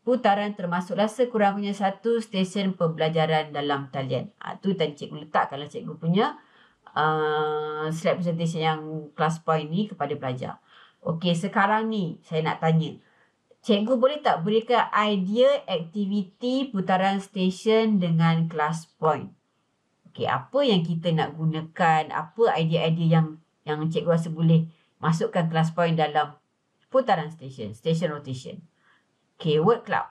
Putaran termasuklah sekurang-kurangnya 1 stesen pembelajaran dalam talian. Tu tadi cikgu letak kalau cikgu punya slide presentation yang class point ni kepada pelajar. Okey, sekarang ni saya nak tanya. Cikgu boleh tak berikan idea aktiviti putaran stesen dengan class point? Okey, apa yang kita nak gunakan? Apa idea-idea yang cikgu rasa boleh masukkan class point dalam putaran stesen, station rotation? Okey, word cloud.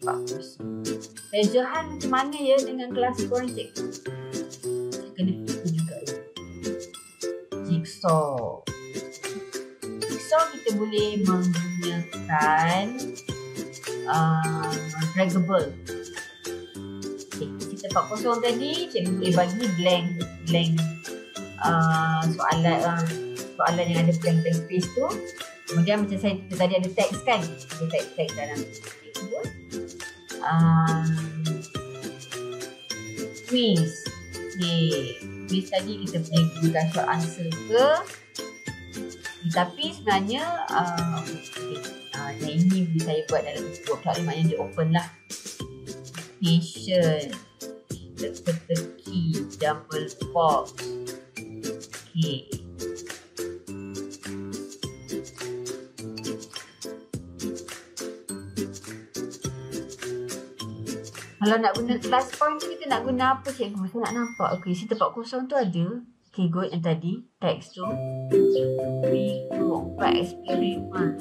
Bagus. Johan macam mana ya dengan kelas point cikgu? Saya kena fikir juga ya. Jigsaw. Jigsaw kita boleh menggunakan draggable. Okay, kita tempat kosong tadi cikgu boleh bagi blank soalan yang ada blank space tu. Kemudian macam saya tadi ada teks kan, ada teks dalam cikgu. Quiz. Okay. Quiz tadi kita boleh gunakan short answer ke. Tapi sebenarnya yang ini boleh saya buat dalam workshop ni, maknanya dia open lah. Patient, teka-teki, jumble box. Okay. Kalau nak guna class point tu kita nak guna apa cikgu? Saya nak nampak. Okey, si tempat kosong tu ada. Okay, good yang tadi. Teks tu. Buat eksperimen.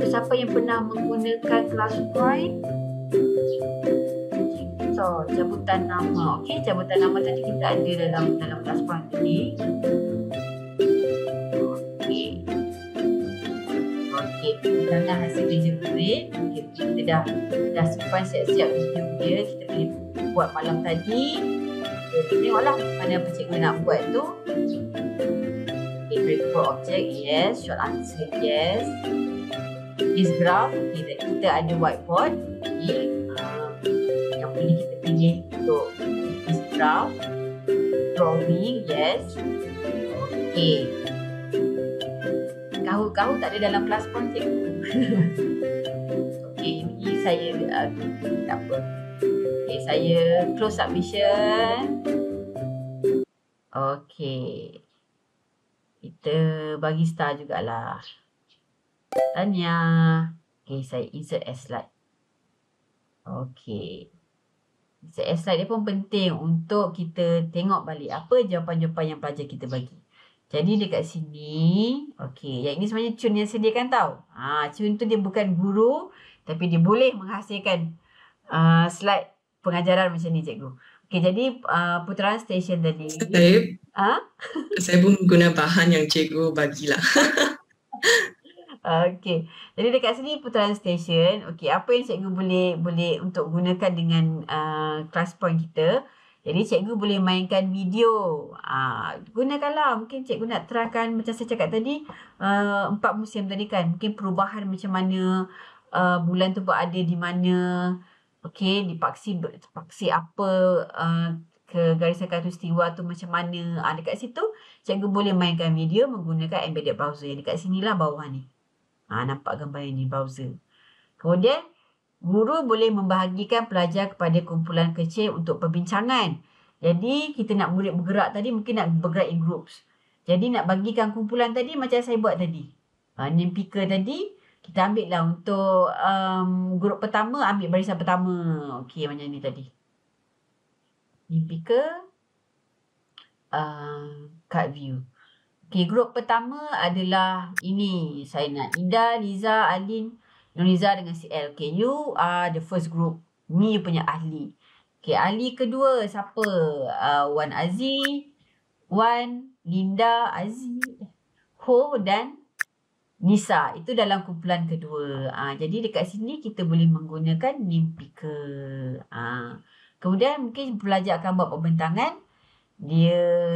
Siapa yang pernah menggunakan class point? So, cabutan nama. Okey, cabutan nama tadi kita ada dalam class point tadi. Okey. Okey, kita dah hasil kerja murid. Okey, kita dah simpan siap-siap video dia. Kita boleh buat malam tadi. Kita tengoklah mana apa cikgu nak buat tu. Okay, breakable object, yes. Short answer, yes. This graph, okay, kita ada whiteboard. Okay, yang boleh kita pilih untuk this graph. Drawing, yes. Okay. Kahu tak ada dalam kelas pun cikgu. Okay, ini saya tak apa. Okay, saya close submission. Okay. Kita bagi star jugalah. Tanya. Okay, saya insert as slide. Okay. Insert as slide dia pun penting untuk kita tengok balik apa jawapan-jawapan yang pelajar kita bagi. Jadi dekat sini, okay, yang ini sebenarnya Chun yang sediakan tau. Chun tu dia bukan guru, tapi dia boleh menghasilkan slide pengajaran macam ni cikgu. Okay, jadi putaran stesen tadi. Saya pun guna bahan yang cikgu bagilah. Okay, jadi dekat sini putaran stesen. Okay, apa yang cikgu boleh untuk gunakan dengan class point kita. Jadi cikgu boleh mainkan video. Gunakanlah. Mungkin cikgu nak terangkan macam saya cakap tadi. 4 musim tadi kan. Mungkin perubahan macam mana. Bulan tu berada di mana. Okey, dipaksi apa. Kegarisan khatulistiwa tu macam mana. Dekat situ cikgu boleh mainkan video menggunakan embedded browser. Yang dekat sinilah bawah ni. Nampak gambar ni browser. Kemudian guru boleh membahagikan pelajar kepada kumpulan kecil untuk perbincangan. Jadi, kita nak murid bergerak tadi, mungkin nak bergerak in groups. Jadi, nak bagikan kumpulan tadi macam saya buat tadi. Name picker tadi, kita ambil lah untuk grup pertama, ambil barisan pertama. Okey, macam ni tadi. Name picker, card view. Okey, grup pertama adalah ini. Saya nak Ida, Liza, Alin, Nuriza dengan CL. Okay, you are the first group. Ni you punya ahli. Okay, ahli kedua siapa? Wan Aziz, Wan, Linda, Aziz, Ho dan Nisa, itu dalam kumpulan kedua. Jadi dekat sini kita boleh menggunakan name picker. Kemudian mungkin pelajar akan buat pembentangan.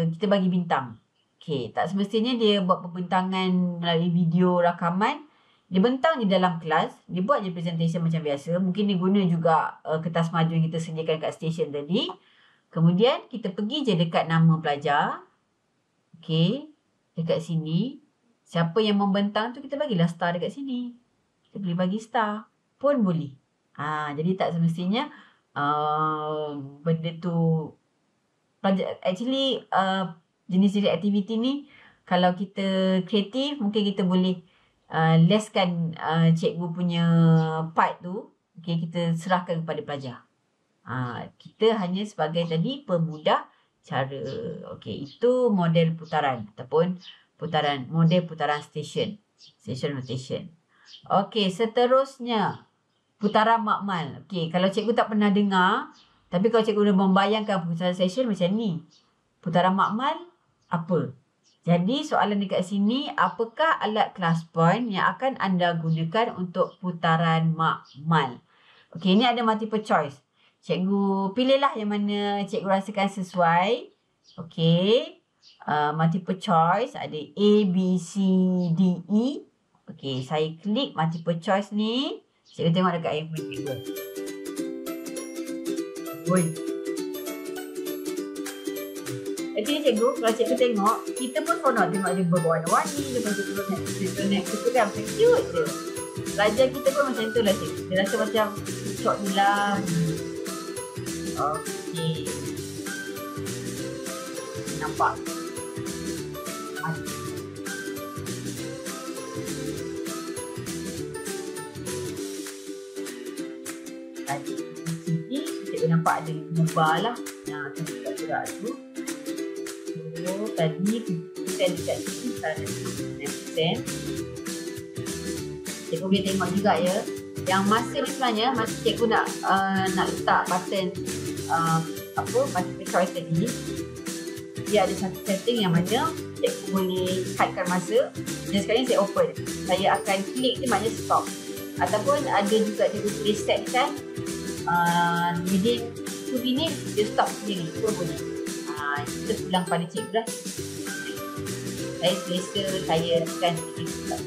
Kita bagi bintang. Okey, tak semestinya dia buat pembentangan melalui video rakaman. Dia bentang di dalam kelas. Dia buat je presentation macam biasa. Mungkin dia guna juga kertas maju yang kita sediakan kat stesen tadi. Kemudian kita pergi je dekat nama pelajar. Okey, dekat sini. Siapa yang membentang tu kita bagilah star dekat sini. Kita boleh bagi star pun boleh. Jadi tak semestinya benda tu actually jenis-jenis aktiviti ni kalau kita kreatif mungkin kita boleh lesskan cikgu punya part tu. Okay, kita serahkan kepada pelajar. Kita hanya sebagai tadi pemudah cara. Okay, itu model putaran ataupun model putaran station rotation. Okey, seterusnya putaran makmal. Okey, kalau cikgu tak pernah dengar, tapi kalau cikgu dah membayangkan putaran station macam ni. Putaran makmal apa? Jadi soalan dekat sini, apakah alat class point yang akan anda gunakan untuk putaran makmal? Okey, ini ada multiple choice. Cikgu pilihlah yang mana cikgu rasakan sesuai. Okey. Multiple choice ada A, B, C, D, E. Okey, saya klik multiple choice ni. Cikgu tengok dekat handphone cikgu. Oi. Actually cikgu, kalau cikgu tengok, kita pun seronok tengok dia berwarna-warni. Lepas tu kita naik kita kan macam cute je. Pelajar kita pun macam tu lah cikgu. Dia rasa macam cocok ni lah. Okey. Nampak? Tadi di sini cikgu nampak ada 5 bar lah. Kita gerak tu. So tadi kita dekat sini sekarang 9%. Cikgu boleh tengok juga ya. Yang masa ni sebenarnya masa cikgu nak letak button multiple choice tadi, dia ada satu setting yang mana cikgu boleh hadkan masa. Dan sekarang saya open. Saya akan klik ni maknanya stop. Ataupun ada juga cikgu boleh setkan within 2 minit dia stop sendiri pun boleh. Kita pulang pada cikgu lah. Saya selesa saya tekan stop.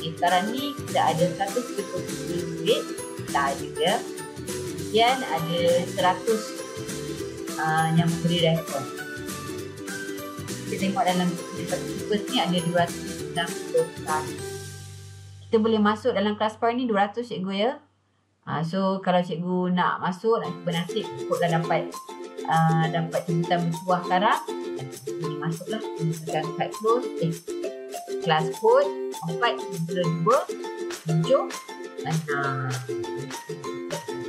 Sekarang ni kita ada 130 duit. Dah ada dia. Kemudian ada 100 yang memberi respon. Kita tengok dalam first ni ada 290. Kita boleh masuk dalam class point ni 200 cikgu ya. So kalau cikgu nak masuk, nak bernasib ikutlah dapat jemputan bertuah sekarang, boleh masuklah. Tekan cut close. Class code 492 7.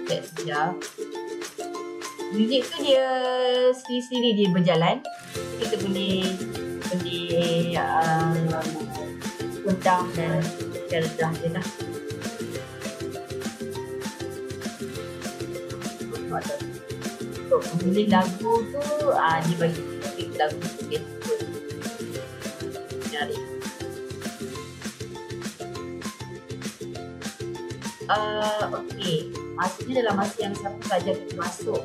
Check sekejap. Muzik tu dia sendiri dia berjalan. Kita boleh undang dan redah je lah. Untuk memilih lagu tu dia bagi pilih lagu tu nyari. Okey, maksudnya dalam masa yang sama pelajar kita masuk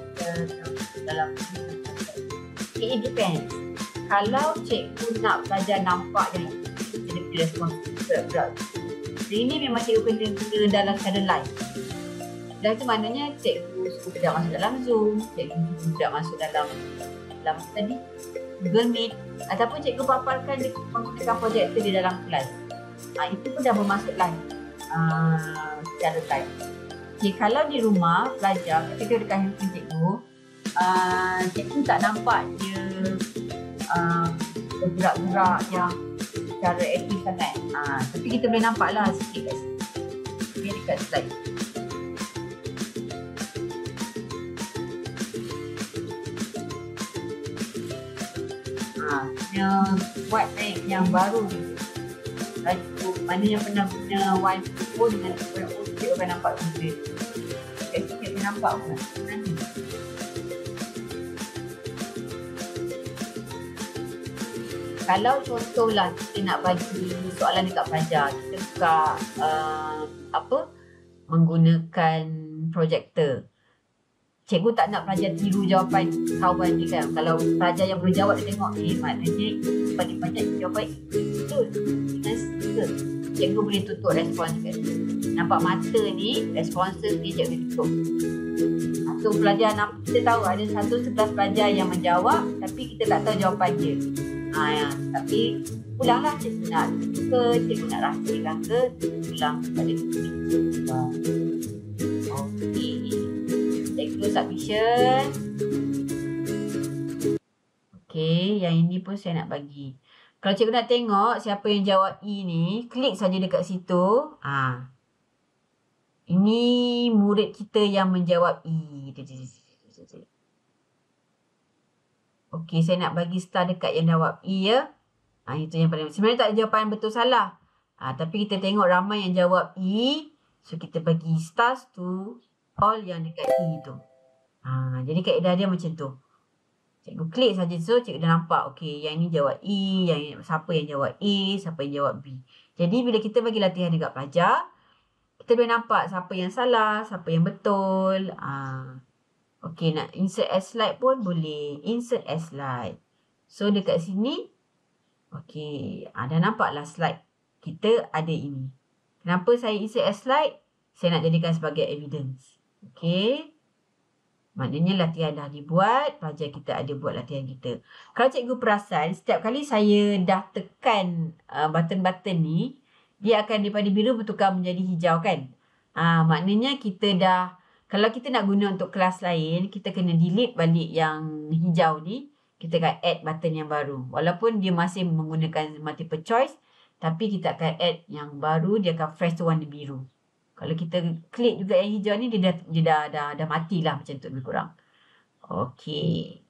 dalam it depends. Kalau cikgu nak pelajar nampak dan kita pilih respon berat. Ini memang cikgu kena guna dalam keadaan live. Dan itu maknanya cikgu tidak masuk dalam Zoom, cikgu tidak masuk dalam tadi Google Meet, ataupun cikgu paparkan menggunakan projektor di dalam kelas. Itu pun dah bermasuk live secara live. Okay, kalau di rumah pelajar ketika dekat handphone cikgu tak nampak dia bergerak-gerak yang secara aktif sangat. Tapi kita boleh nampak lah sikit kat sini. Okay, dekat slide. Yang buat naik yang baru ni. Mana yang pernah guna wifi pun dengan kita akan nampak benda. Kita boleh nampak pun. Nanti. Kalau contohlah kita nak bagi soalan dekat pelajar, kita buka menggunakan projektor. Cikgu tak nak pelajar tiru jawapan kawan dia kan. Kalau pelajar yang boleh jawab dia tengok, maknanya paling banyak jawapan betul. Cikgu boleh tutup respons kan. Nampak mata ni, responses ni cikgu tutup. So pelajar kita tahu ada 1/11 pelajar yang menjawab tapi kita tak tahu jawapan dia. Tapi ulanglah, cikgu nak ke, cikgu nak rahsiakan ke, ulang pada cikgu. Okey. Cikgu submission. Okey, yang ini pun saya nak bagi. Kalau cikgu nak tengok siapa yang jawab E ni, klik saja dekat situ. Ini murid kita yang menjawab E. Okey, saya nak bagi star dekat yang jawab E ya. Itu yang paling. Sebenarnya tak ada jawapan betul salah. Tapi kita tengok ramai yang jawab E. So, kita bagi stars to all yang dekat E tu. Jadi kaedah dia macam tu. Cikgu klik saja so cikgu dah nampak. Okey, yang ni jawab E, siapa yang jawab A, siapa yang jawab B. Jadi bila kita bagi latihan dekat pelajar, kita boleh nampak siapa yang salah, siapa yang betul. Okey, nak insert as slide pun boleh. Insert as slide. So dekat sini, okey, dah nampaklah slide kita ada ini. Kenapa saya insert as slide? Saya nak jadikan sebagai evidence. Okey. Maknanya latihan dah dibuat, pelajar kita ada buat latihan kita. Kalau cikgu perasan, setiap kali saya dah tekan button-button ni, dia akan daripada biru bertukar menjadi hijau kan? Maknanya kita dah, kalau kita nak guna untuk kelas lain, kita kena delete balik yang hijau ni. Kita akan add button yang baru. Walaupun dia masih menggunakan multiple choice, tapi kita akan add yang baru, dia akan fresh tu warna biru. Kalau kita klik juga yang hijau ni, dia dah matilah macam tu lebih kurang. Okey.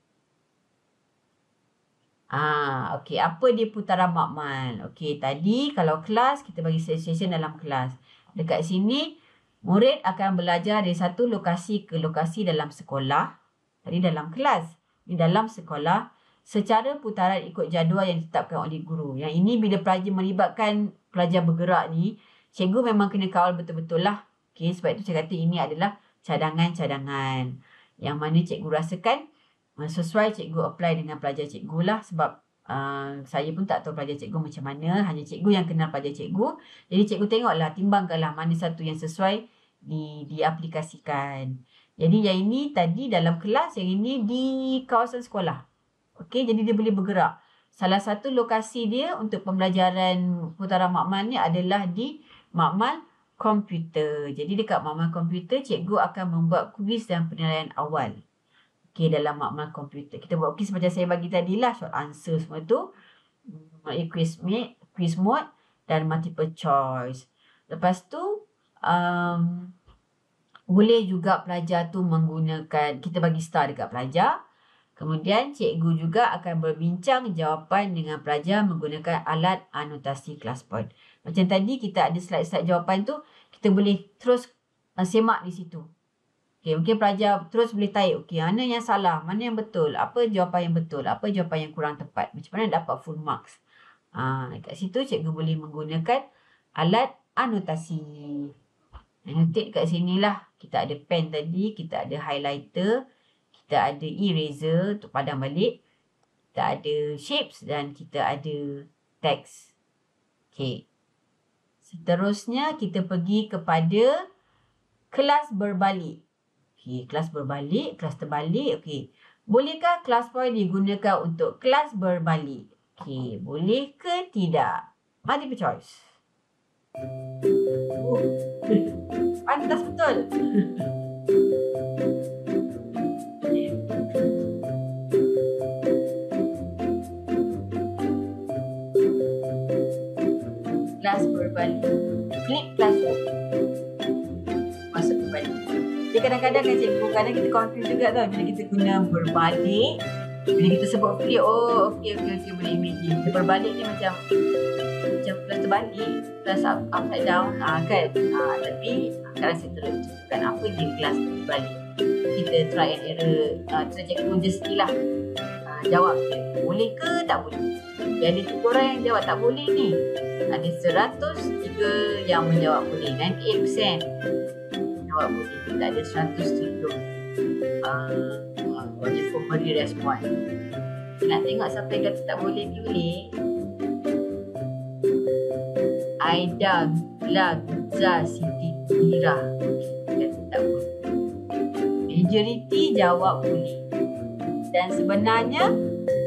Okey, apa dia putaran makmal? Okey, tadi kalau kelas, kita bagi session dalam kelas. Dekat sini, murid akan belajar dari satu lokasi ke lokasi dalam sekolah. Tadi dalam kelas. Ini dalam sekolah. Secara putaran ikut jadual yang ditetapkan oleh guru. Yang ini bila pelajar melibatkan pelajar bergerak ni, cikgu memang kena kawal betul-betul lah. Okay, sebab itu saya kata ini adalah cadangan-cadangan. Yang mana cikgu rasakan sesuai cikgu apply dengan pelajar cikgu lah. Sebab saya pun tak tahu pelajar cikgu macam mana. Hanya cikgu yang kenal pelajar cikgu. Jadi cikgu tengoklah, timbangkanlah mana satu yang sesuai diaplikasikan. Jadi yang ini tadi dalam kelas, yang ini di kawasan sekolah. Okay, jadi dia boleh bergerak. Salah satu lokasi dia untuk pembelajaran putaran makmal ni adalah di makmal komputer. Jadi dekat makmal komputer, cikgu akan membuat kuis dan penilaian awal. Okey, dalam makmal komputer. Kita buat kuis macam saya bagi tadi lah. Short answer semua tu. Quiz mode dan multiple choice. Lepas tu, boleh juga pelajar tu menggunakan, kita bagi star dekat pelajar. Kemudian cikgu juga akan berbincang jawapan dengan pelajar menggunakan alat anotasi kelas point. Macam tadi kita ada slide-slide jawapan tu, kita boleh terus semak di situ. Okay, mungkin pelajar terus boleh tarik, okay, mana yang salah, mana yang betul, apa jawapan yang betul, apa jawapan yang kurang tepat. Macam mana dapat full marks. Kat situ cikgu boleh menggunakan alat anotasi. Annotate kat sini lah. Kita ada pen tadi, kita ada highlighter, kita ada eraser untuk padam balik. Kita ada shapes dan kita ada text. Okay. Seterusnya kita pergi kepada kelas berbalik. Okay, kelas berbalik, kelas terbalik. Okay. Bolehkah kelas point digunakan untuk kelas berbalik? Okay, boleh ke tidak? Multiple choice. Pantas betul. Kelas berbalik. Klik classroom. Masuk berbalik. Jadi kadang-kadang kan cikgu, kadang kita confuse juga tau bila kita guna berbalik. Bila kita sebut flip, oh okey boleh imagine. Kita berbalik ni macam kelas terbalik, kelas upside down kan. Tapi sekarang saya terus tunjukkan apa je kelas berbalik. Kita try and error. Cikgu just ni lah. Jawab je. Boleh ke tak boleh? Ada 3 orang yang jawab tak boleh ni. Ada 103 yang menjawab boleh. 98% jawab boleh. Tak ada 103 wajib memberi respon. Nak tengok siapa yang kata tak boleh boleh. Aida, Gula, Guzza, Siti, Mira kata tak boleh. Majoriti jawab boleh. Dan sebenarnya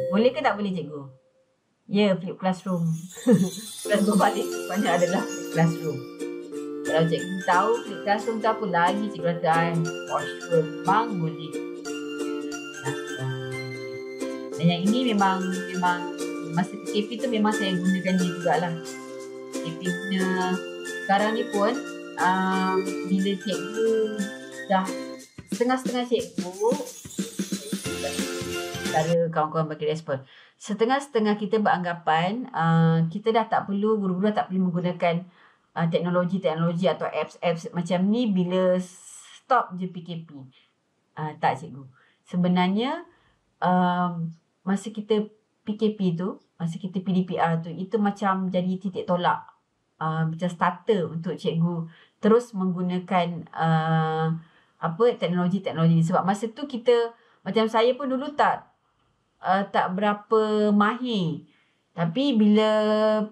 boleh ke tak boleh cikgu? Ya, flip classroom. Kelas berbalik sebenarnya adalah flip classroom. Kalau cikgu tahu flip classroom tu apa lagi, cikgu kata for sure memang boleh. Dan yang ini memang masa PKP tu memang saya gunakan dia jugalah. PKP punya sekarang ni pun bila cikgu dah setengah-setengah cikgu, cara kawan-kawan bagi respon, setengah-setengah kita beranggapan kita dah tak perlu, guru-guru tak perlu menggunakan teknologi atau apps macam ni bila stop je PKP. Tak cikgu. Sebenarnya masa kita PKP tu, masa kita PDPR tu, itu macam jadi titik tolak, macam starter untuk cikgu terus menggunakan teknologi ni. Sebab masa tu kita, macam saya pun dulu tak berapa mahir. Tapi bila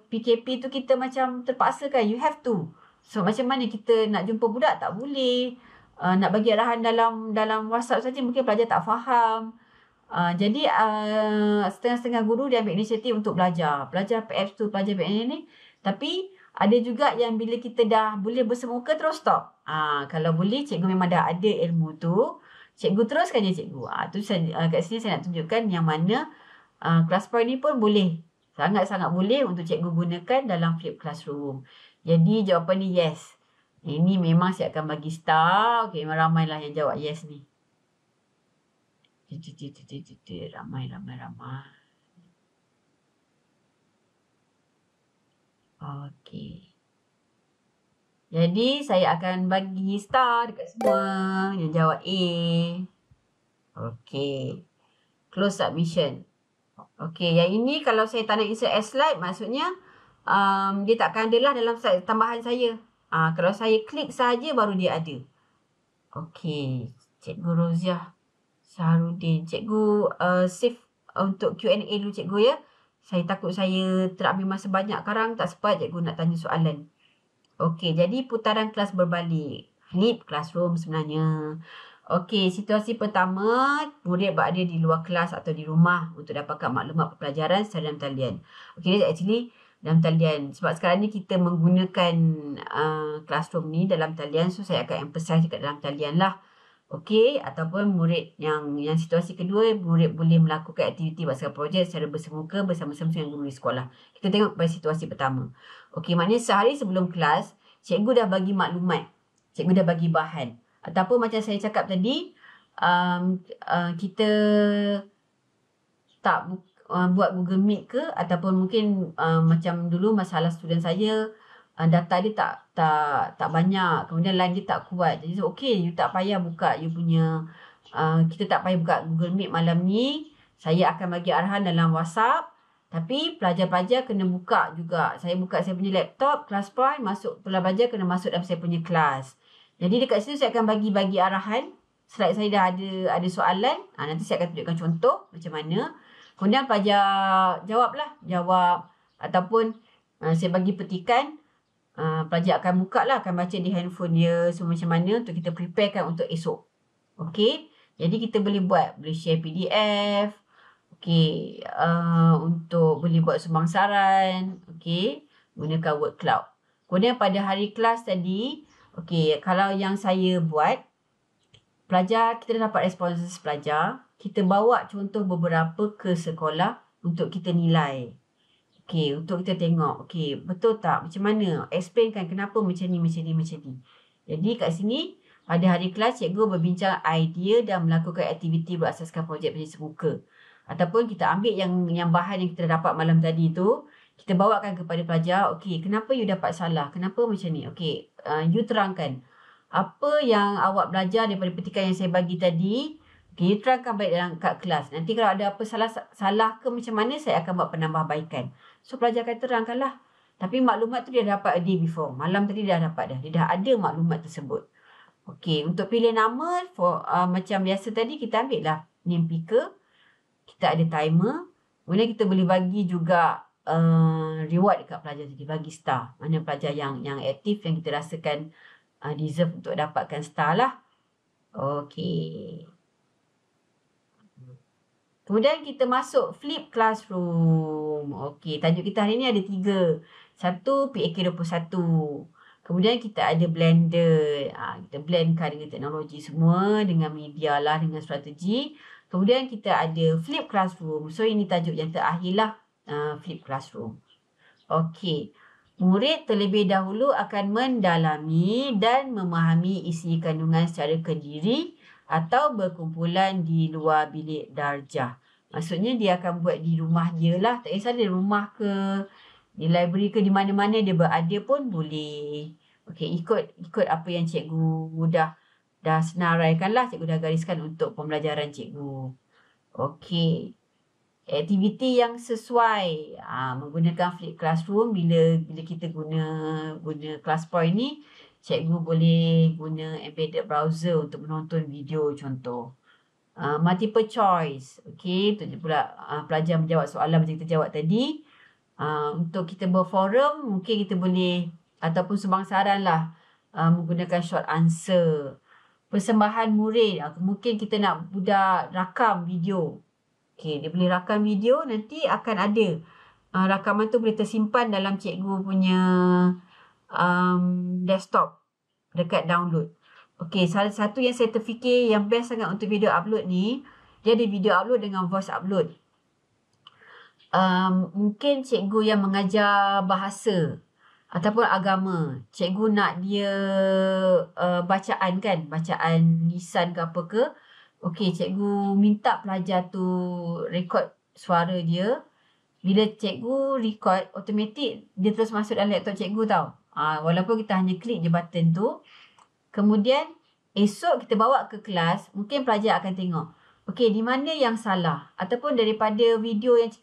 PKP tu kita macam terpaksa kan, you have to. So macam mana kita nak jumpa budak tak boleh. Nak bagi arahan dalam WhatsApp saja mungkin pelajar tak faham. Jadi setengah-setengah guru dia ambil inisiatif untuk belajar apps tu, belajar PN ni. Tapi ada juga yang bila kita dah boleh bersemuka terus stop. Kalau boleh cikgu memang dah ada ilmu tu, cikgu teruskan je cikgu. Tu kat sini saya nak tunjukkan yang mana ClassPoint ni pun boleh. Sangat-sangat boleh untuk cikgu gunakan dalam flip classroom. Jadi jawapan ni yes. Ini memang saya akan bagi star. Okey, memang ramailah yang jawab yes ni. Ramai. Okey. Jadi saya akan bagi star dekat semua yang jawab A. Okey. Close submission. Okey, yang ini kalau saya tak nak insert as slide, maksudnya dia takkan ada lah dalam slide tambahan saya. Kalau saya klik saja baru dia ada. Okey, Cikgu Roziah Saharudin. Cikgu save untuk Q&A dulu cikgu ya. Saya takut saya terambil masa banyak sekarang, tak sempat cikgu nak tanya soalan. Okey, jadi putaran kelas berbalik. Flip classroom sebenarnya. Okey, situasi pertama, murid berada di luar kelas atau di rumah untuk dapatkan maklumat pelajaran secara dalam talian. Okey, actually dalam talian. Sebab sekarang ni kita menggunakan classroom ni dalam talian. So, saya akan emphasize dekat dalam talian lah. Okey, ataupun murid yang situasi kedua, murid boleh melakukan aktiviti bahagian projek secara bersemuka bersama-sama dengan guru di sekolah. Kita tengok pada situasi pertama. Okey, maknanya sehari sebelum kelas, cikgu dah bagi maklumat. Cikgu dah bagi bahan. Ataupun macam saya cakap tadi, kita tak buat Google Meet ke, ataupun mungkin macam dulu masalah student saya, data dia tak banyak, kemudian line dia tak kuat. Jadi okey, you tak payah buka you punya, kita tak payah buka Google Meet malam ni. Saya akan bagi arahan dalam WhatsApp. Tapi pelajar-pelajar kena buka juga. Saya buka saya punya laptop, ClassPoint, masuk pelajar kena masuk dalam saya punya kelas. Jadi dekat situ saya akan bagi arahan. Slide saya dah ada soalan. Nanti saya akan tunjukkan contoh macam mana. Kemudian pelajar jawab. Ataupun saya bagi petikan. Pelajar akan buka lah, akan baca di handphone dia semua macam mana untuk kita preparekan untuk esok. Okey. Jadi kita boleh share PDF. Okey. Untuk boleh buat sumbangsaran. Okey. Gunakan word cloud. Kemudian pada hari kelas tadi, okey, kalau yang saya buat, pelajar, kita dah dapat responses pelajar. Kita bawa contoh beberapa ke sekolah untuk kita nilai. Okey, untuk kita tengok. Okey, betul tak? Macam mana? Explainkan kenapa macam ni. Jadi kat sini, pada hari kelas, cikgu berbincang idea dan melakukan aktiviti berasaskan projek penjelasan muka. Ataupun kita ambil yang bahan yang kita dapat malam tadi tu, kita bawakan kepada pelajar. Okey, kenapa you dapat salah? Kenapa macam ni? Okey, you terangkan. Apa yang awak belajar daripada petikan yang saya bagi tadi? Okay, you terangkan balik dalam kat kelas. Nanti kalau ada apa salah ke macam mana, saya akan buat penambahbaikan. So, pelajar akan terangkanlah. Tapi maklumat tu dia dapat a day before. Malam tadi dia dah dapat dah. Dia dah ada maklumat tersebut. Okay, untuk pilih nama, macam biasa tadi, kita ambil lah name picker. Kita ada timer. Kemudian kita boleh bagi juga reward dekat pelajar tadi. Bagi star. Mana pelajar yang aktif, yang kita rasakan deserve untuk dapatkan star lah. Okay. Kemudian kita masuk flip classroom. Okey, tajuk kita hari ni ada 3. Satu, PAK21. Kemudian kita ada blender. Kita blendkan dengan teknologi semua, dengan media lah, dengan strategi. Kemudian kita ada flip classroom. So, ini tajuk yang terakhir lah, flip classroom. Okey. Murid terlebih dahulu akan mendalami dan memahami isi kandungan secara kendiri atau berkumpulan di luar bilik darjah. Maksudnya dia akan buat di rumah dia lah. Tak kisah di rumah ke, di library ke, di mana-mana dia berada pun boleh. Okey, ikut apa yang cikgu dah senaraikan lah. Cikgu dah gariskan untuk pembelajaran cikgu. Okey. Aktiviti yang sesuai menggunakan flip classroom bila kita guna class point ni, cikgu boleh guna embedded browser untuk menonton video contoh. Multiple choice. Okey, untuk pula pelajar menjawab soalan macam kita jawab tadi. Untuk kita berforum, mungkin kita boleh ataupun sebangsaran lah menggunakan short answer. Persembahan murid, mungkin kita nak budak rakam video. Okey, dia boleh rakam video, nanti akan ada. Rakaman tu boleh tersimpan dalam cikgu punya desktop dekat download. Okey, salah satu yang saya terfikir yang best sangat untuk video upload ni, dia ada video upload dengan voice upload. Mungkin cikgu yang mengajar bahasa ataupun agama, cikgu nak dia bacaan kan, bacaan lisan ke apa ke. Okey, cikgu minta pelajar tu rekod suara dia. Bila cikgu record, automatik dia terus masuk dalam laptop cikgu tau. Walaupun kita hanya klik je button tu. Kemudian esok kita bawa ke kelas, mungkin pelajar akan tengok. Okey, di mana yang salah? Ataupun daripada video yang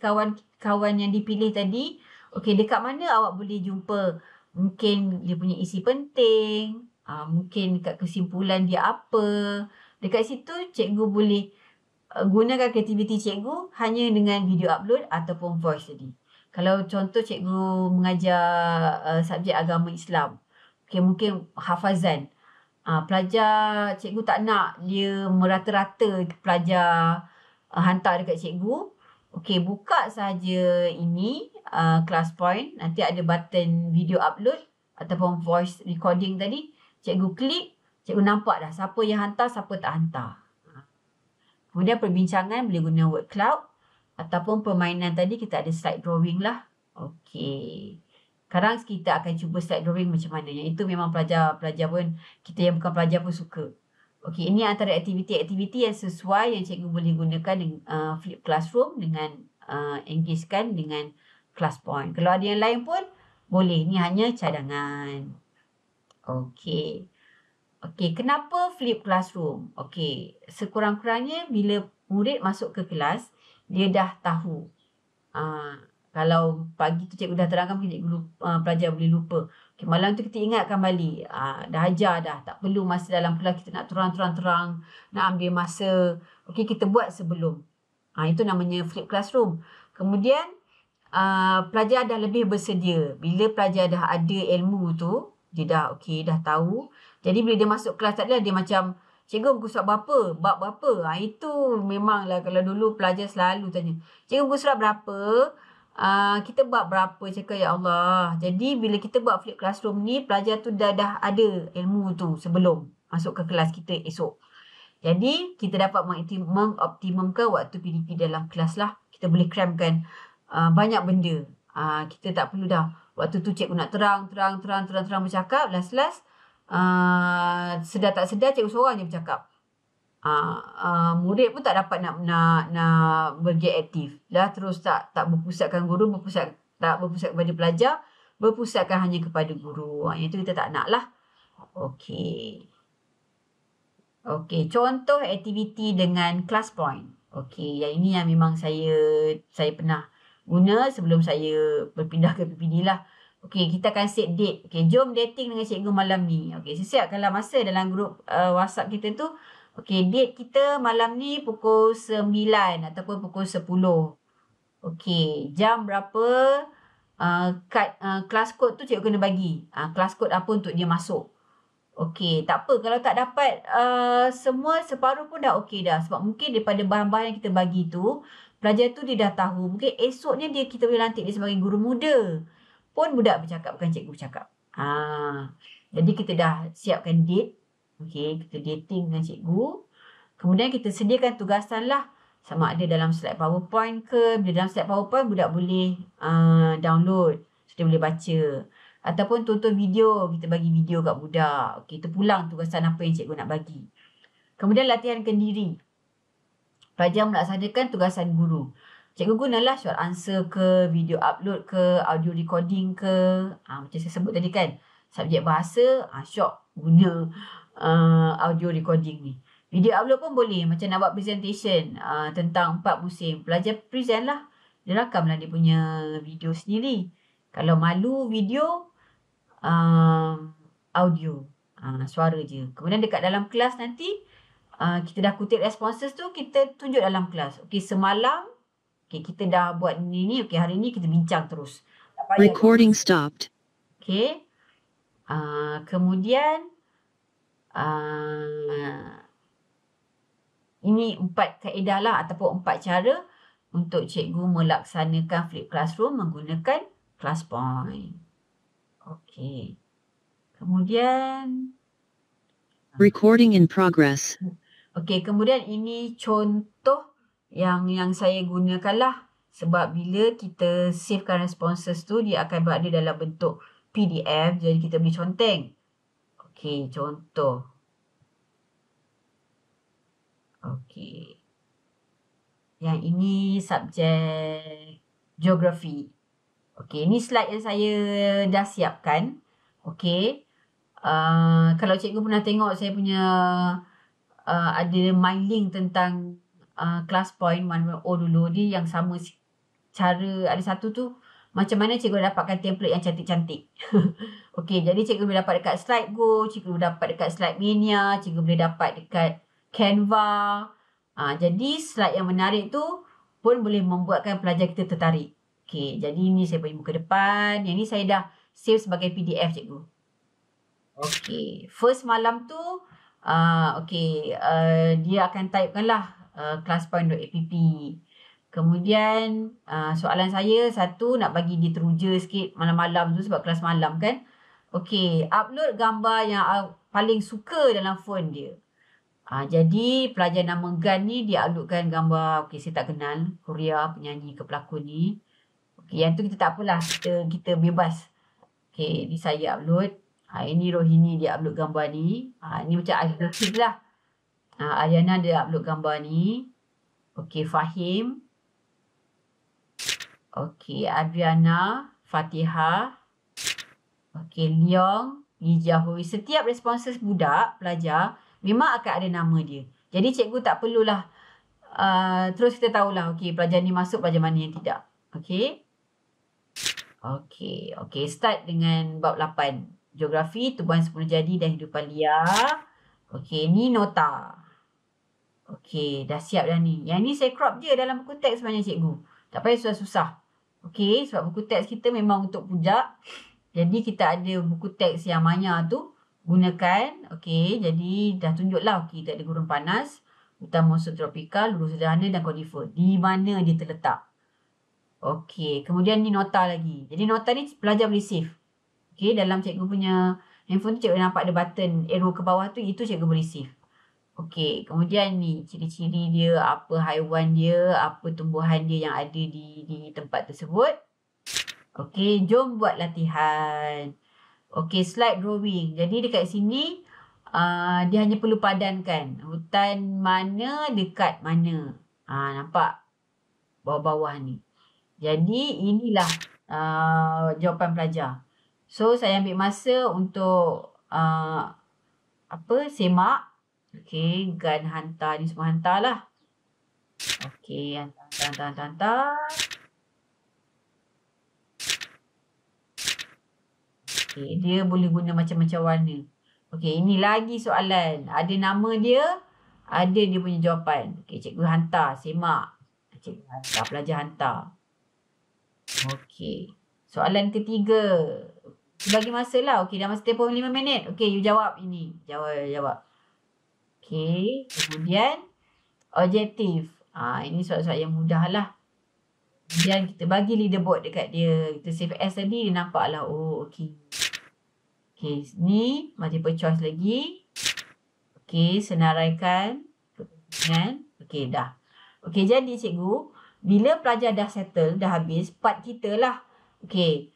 kawan yang dipilih tadi, okey, dekat mana awak boleh jumpa? Mungkin dia punya isi penting, mungkin dekat kesimpulan dia apa. Dekat situ cikgu boleh gunakan kreativiti cikgu hanya dengan video upload ataupun voice tadi. Kalau contoh cikgu mengajar subjek agama Islam, okay, mungkin hafazan. Pelajar cikgu tak nak dia merata-rata pelajar hantar dekat cikgu. Okey, buka saja ini class point. Nanti ada button video upload ataupun voice recording tadi. Cikgu klik, cikgu nampak dah siapa yang hantar, siapa tak hantar. Kemudian perbincangan boleh guna word cloud ataupun permainan tadi kita ada slide drawing lah. Okey. Sekarang kita akan cuba slide drawing macam mana. Yang itu memang pelajar pun, kita yang bukan pelajar pun suka. Okey, ini antara aktiviti-aktiviti yang sesuai yang cikgu boleh gunakan dengan flip classroom dengan engagekan dengan class point. Kalau ada yang lain pun boleh. Ini hanya cadangan. Okey. Okey, kenapa flip classroom? Okey, sekurang-kurangnya bila murid masuk ke kelas, dia dah tahu. Kalau pagi tu cikgu dah terangkan, mungkin pelajar boleh lupa. Okay, malam tu kita ingatkan balik. Dah ajar dah. Tak perlu masa dalam kelas kita nak terang-terang. Nak ambil masa. Okay, kita buat sebelum. Itu namanya flip classroom. Kemudian, pelajar dah lebih bersedia. Bila pelajar dah ada ilmu tu, dia dah dah tahu. Jadi bila dia masuk kelas tak ada, dia macam, cikgu buku surat berapa? Bab berapa? Itu memanglah kalau dulu pelajar selalu tanya, cikgu buku surat berapa? Kita buat berapa? Cakap, ya Allah. Jadi bila kita buat flip classroom ni, pelajar tu dah ada ilmu tu sebelum masuk ke kelas kita esok. Jadi kita dapat mengoptimumkan waktu PDP dalam kelas lah. Kita boleh cramkan banyak benda. Kita tak perlu dah waktu tu cikgu nak terang bercakap. Last sedar tak sedar cikgu seorang je bercakap. Murid pun tak dapat nak bergiat aktif. Dah terus tak berpusatkan guru, tak berpusat kepada pelajar, berpusatkan hanya kepada guru. Yang itu kita tak nak lah. Okey. Okey, contoh aktiviti dengan class point. Okey, yang ini yang memang saya pernah guna sebelum saya berpindah ke PPD lah. Okey, kita akan set date. Okey, jom dating dengan cikgu malam ni. Okey, siapkanlah masa dalam grup WhatsApp kita tu. Okey, date kita malam ni pukul 9 ataupun pukul 10. Okey, jam berapa kelas kod tu cikgu kena bagi. Kelas kod apa untuk dia masuk. Okey, tak apa kalau tak dapat semua separuh pun dah okey dah. Sebab mungkin daripada bahan-bahan yang kita bagi tu, pelajar tu dia dah tahu. Mungkin esoknya kita boleh lantik dia sebagai guru muda. Pun budak bercakap, bukan cikgu bercakap. Jadi kita dah siapkan date. Okey, kita dating dengan cikgu. Kemudian kita sediakan tugasan lah. Sama ada dalam slide PowerPoint ke. Bila dalam slide PowerPoint, budak boleh download. So, dia boleh baca. Ataupun tonton video, kita bagi video kat budak. Okey, kita pulang tugasan apa yang cikgu nak bagi. Kemudian latihankan diri. Pelajar melaksanakan tugasan guru. Cikgu gunalah short answer ke, video upload ke, audio recording ke. Macam saya sebut tadi kan, subjek bahasa, short guna audio recording ni. Video upload pun boleh, macam nak buat presentation tentang 4 musim. Pelajar present lah. Dia rakamlah dia punya video sendiri. Kalau malu video, audio, suara je. Kemudian dekat dalam kelas nanti, kita dah kutip responses tu, kita tunjuk dalam kelas. Okey, semalam, kita dah buat ni. Okey, hari ni kita bincang terus. Recording stopped. Okey. Kemudian, ini 4 kaedah lah ataupun 4 cara untuk cikgu melaksanakan flip classroom menggunakan class point. Okey. Kemudian Recording in progress. Okey, kemudian ini contoh yang saya gunakan lah. Sebab bila kita savekan responses tu, dia akan berada dalam bentuk PDF. Jadi kita boleh conteng. Okey, contoh. Okey. Yang ini subjek geografi. Okey, ini slide yang saya dah siapkan. Okey. Kalau cikgu pernah tengok saya punya ada my link tentang class point 1.0 dulu, dia yang sama cara. Ada satu tu macam mana cikgu dapatkan template yang cantik-cantik. Okey, jadi cikgu boleh dapat dekat Slide Go, cikgu boleh dapat dekat Slide Mania, cikgu boleh dapat dekat Canva. Jadi slide yang menarik tu pun boleh membuatkan pelajar kita tertarik. Okey, jadi ni saya punya muka depan. Yang ni saya dah save sebagai PDF cikgu. Okey, first malam tu dia akan typekan lah classpoint.app. Kemudian soalan saya satu, nak bagi dia teruja sikit malam-malam tu sebab kelas malam kan. Okey, upload gambar yang paling suka dalam phone dia. Jadi pelajar nama Gan ni dia uploadkan gambar, okey saya tak kenal Korea penyanyi ke pelakon ni. Okey, yang tu kita tak apalah, kita bebas. Okey, ni saya upload. Ini Rohini dia upload gambar ni. Ni macam Ariana lah. Ariana dia upload gambar ni. Okey, Fahim. Okey, Adriana, Fatihah. Okey, Leong, Lijahui. Setiap responses budak, pelajar, memang akan ada nama dia. Jadi cikgu tak perlulah terus kita tahulah, okey, pelajar ni masuk, pelajar mana yang tidak. Okey. Okey, start dengan bab 8. Geografi, tumbuhan semula jadi dan hidupan liar. Okey, ni nota. Okey, dah siap dah ni. Yang ni saya crop je dalam buku teks sebenarnya cikgu. Tak payah susah-susah. Okey, sebab buku teks kita memang untuk pujak. Jadi kita ada buku teks yang Maya tu. Gunakan. Okey, jadi dah tunjuklah. Okey, kita ada gurun panas, hutan monsun tropikal, lurus sederhana dan konifer. Di mana dia terletak. Okey, kemudian ni nota lagi. Jadi nota ni pelajar boleh save. Okey, dalam cikgu punya handphone tu cikgu nampak ada button arrow ke bawah tu, itu cikgu boleh save. Okey, kemudian ni ciri-ciri dia, apa haiwan dia, apa tumbuhan dia yang ada di tempat tersebut. Okey, jom buat latihan. Okey, slide drawing. Jadi dekat sini dia hanya perlu padankan hutan mana dekat mana. Nampak bawah-bawah ni. Jadi inilah jawapan pelajar. So saya ambil masa untuk semak. Okey, gun hantar ni semua hantar lah. Okey, hantar. Okey, dia boleh guna macam-macam warna. Okey, ini lagi soalan. Ada nama dia, ada dia punya jawapan. Okey, cikgu hantar, semak. Cikgu hantar, pelajar hantar. Okey, soalan ketiga. Bagi masa lah. Okey, dah masa tempoh 5 minit. Okey, you jawab ini. Jawab. Okey, kemudian objektif. Ini soal-soal yang mudah lah. Kemudian kita bagi leaderboard dekat dia. Kita save as tadi, dia nampak lah. Oh, okey. Okey, ni multiple choice lagi. Okey, senaraikan. Okey, dah. Okey, jadi cikgu, bila pelajar dah settle, dah habis, part kita lah. Okey,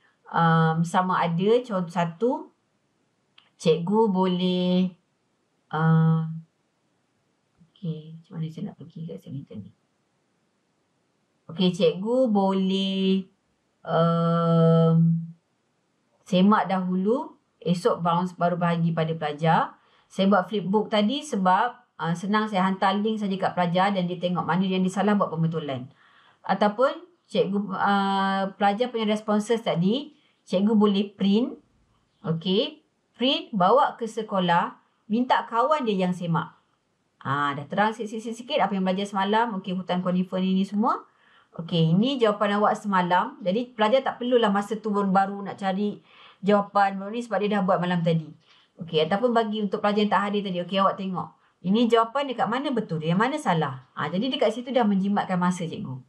sama ada contoh satu, cikgu boleh okey, macam mana saya nak pergi kat sini tadi? Okey, cikgu boleh semak dahulu, esok bounce baru bahagi pada pelajar. Saya buat flipbook tadi sebab senang saya hantar link saja kat pelajar dan dia tengok mana yang disalah buat pembetulan. Ataupun cikgu pelajar punya responses tadi, cikgu boleh print. Okey, print, bawa ke sekolah, minta kawan dia yang semak. Dah terang sikit-sikit apa yang belajar semalam. Okey, hutan konifer ni semua. Okey, ini jawapan awak semalam. Jadi pelajar tak perlulah masa turun baru nak cari jawapan baru ni sebab dia dah buat malam tadi. Okey, ataupun bagi untuk pelajar yang tak hadir tadi. Okey, awak tengok. Ini jawapan dekat mana betul, yang mana salah. Jadi dekat situ dah menjimatkan masa cikgu.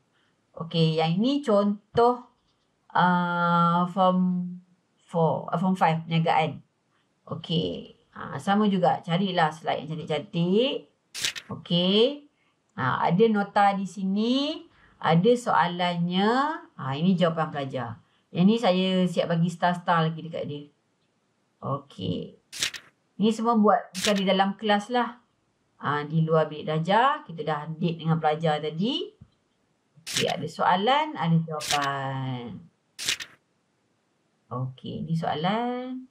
Okey, yang ini contoh form 5 perniagaan. Okey, sama juga. Carilah slide yang cantik-cantik. Okey. Ada nota di sini. Ada soalannya. Ini jawapan pelajar. Yang ni saya siap bagi star-star lagi dekat dia. Okey. Ini semua buat bukan di dalam kelas lah. Di luar bilik darjah. Kita dah date dengan pelajar tadi. Okey, ada soalan, ada jawapan. Okey, ini soalan.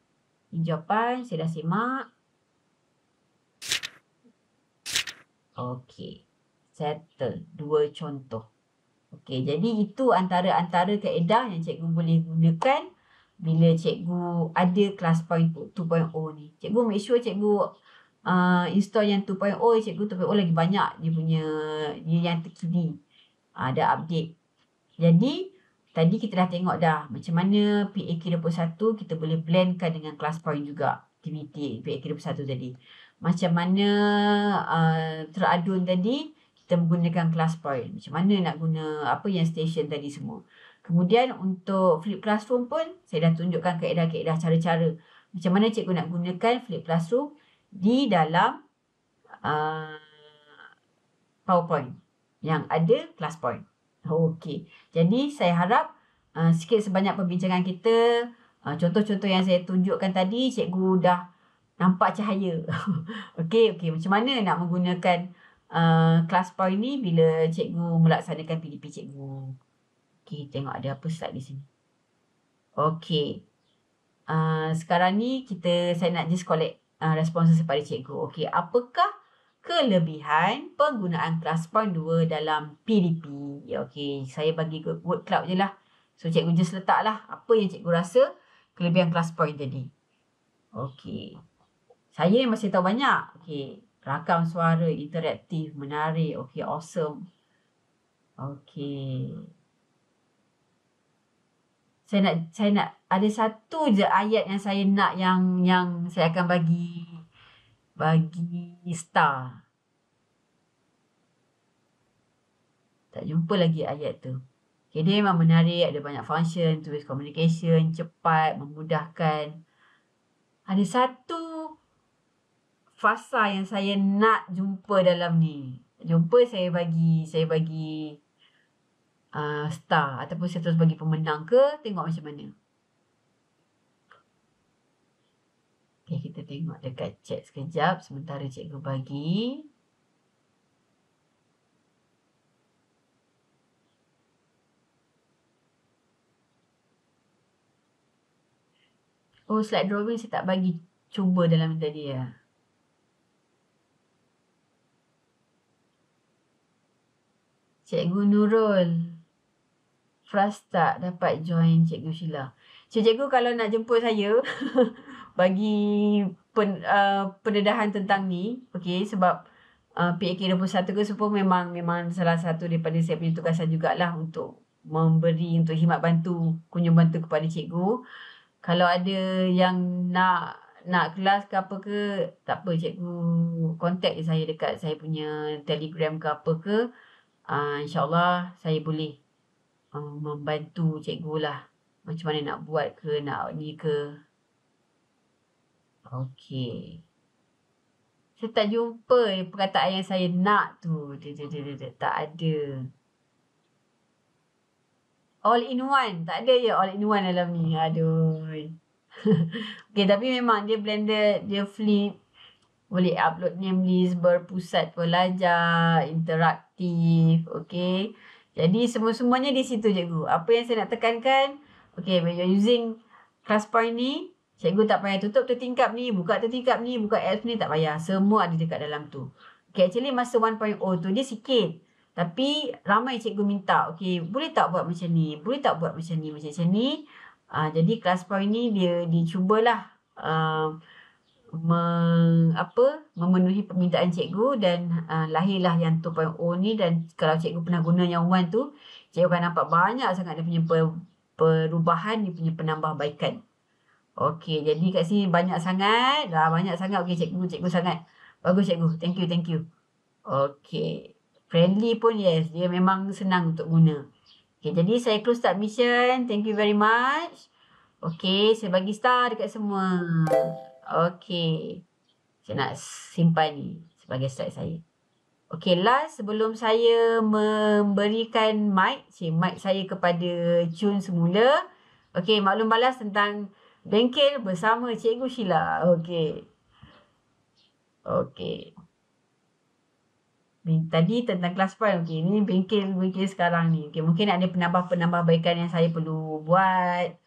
Ini jawapan, saya dah semak. Okey, settle. 2 contoh. Okey, jadi itu antara kaedah yang cikgu boleh gunakan bila cikgu ada class point 2.0 ni. Cikgu make sure cikgu install yang 2.0, cikgu 2.0 lagi banyak dia yang terkini. Ada update. Jadi, tadi kita dah tengok dah macam mana PAK21 kita boleh blendkan dengan class point juga. Aktiviti PAK21 tadi. Macam mana teradun tadi, kita menggunakan class point. Macam mana nak guna apa yang station tadi semua. Kemudian untuk flip classroom pun, saya dah tunjukkan kaedah-kaedah cara-cara. Macam mana cikgu nak gunakan flip classroom di dalam PowerPoint yang ada class point. Okey. Jadi saya harap sikit sebanyak perbincangan kita, contoh-contoh yang saya tunjukkan tadi, cikgu dah nampak cahaya. Okey. Macam mana nak menggunakan class point ni bila cikgu melaksanakan PDP cikgu. Okey, tengok ada apa slide di sini. Okey. Sekarang ni saya nak just collect responses daripada cikgu. Okey, apakah kelebihan penggunaan class point 2 dalam PDP? Okey, saya bagi word cloud je lah. So, cikgu just letak lah apa yang cikgu rasa kelebihan class point tadi. Okey. Saya masih tahu banyak. Okey, rakam suara, interaktif, menarik. Okey, awesome. Okey. Saya nak ada satu je ayat yang saya nak yang saya akan bagi star. Tak jumpa lagi ayat tu. Okay, dia memang menarik, ada banyak function, tulis communication, cepat, memudahkan. Ada satu fasa yang saya nak jumpa dalam ni. Jumpa saya bagi star ataupun saya terus bagi pemenang ke, tengok macam mana. Okay, kita tengok dekat chat sekejap sementara cikgu bagi. Oh, slide drawing saya tak bagi cuba dalam tadi ya. Cikgu Nurul. Fras tak dapat join Cikgu Sheila. Cikgu kalau nak jemput saya bagi pendedahan tentang ni, okey, sebab PAK 21 ke semua memang salah satu daripada saya punya tugasan jugalah untuk memberi, untuk khidmat bantu, kunjung bantu kepada cikgu. Kalau ada yang nak kelas ke apa ke, tak apa, cikgu contact je saya dekat saya punya Telegram ke apa ke. InsyaAllah saya boleh membantu cikgu lah. Macam mana nak buat ke, nak ni ke. Okey. Saya tak jumpa perkataan yang saya nak tu. Tak ada. All in one. Tak ada je all in one dalam ni. Aduh. Okay, tapi memang dia blended, dia flip. Boleh upload name list, berpusat pelajar, interaktif. Okay. Jadi semua-semuanya di situ cikgu. Apa yang saya nak tekankan. Okay, when you're using ClassPoint ni, cikgu tak payah tutup tertingkap ni, buka tertingkap ni, buka apps ni, tak payah. Semua ada dekat dalam tu. Okay, actually masa 1.0 tu dia sikit. Tapi ramai cikgu minta, okay, boleh tak buat macam ni? Boleh tak buat macam ni? Macam ni. Jadi ClassPoint ni dia cubalah memenuhi permintaan cikgu dan lahirlah yang 2.0 ni. Dan kalau cikgu pernah guna yang 1 tu, cikgu akan nampak banyak sangat dia punya perubahan, dia punya penambahbaikan. Okey, jadi kat sini banyak sangat. Banyak sangat. Okey, cikgu sangat. Bagus cikgu. Thank you. Okey. Friendly pun yes. Dia memang senang untuk guna. Okey, jadi saya close submission. Thank you very much. Okey, saya bagi star dekat semua. Okey. Saya nak simpan ni sebagai slide saya. Okey, last sebelum saya memberikan mic saya kepada Chun semula. Okey, maklum balas tentang bengkel bersama Cikgu Sheila. Okey. Tadi tentang ClassPoint. Okey, ni bengkel sekarang ni. Okey, mungkin ada penambahbaikan yang saya perlu buat.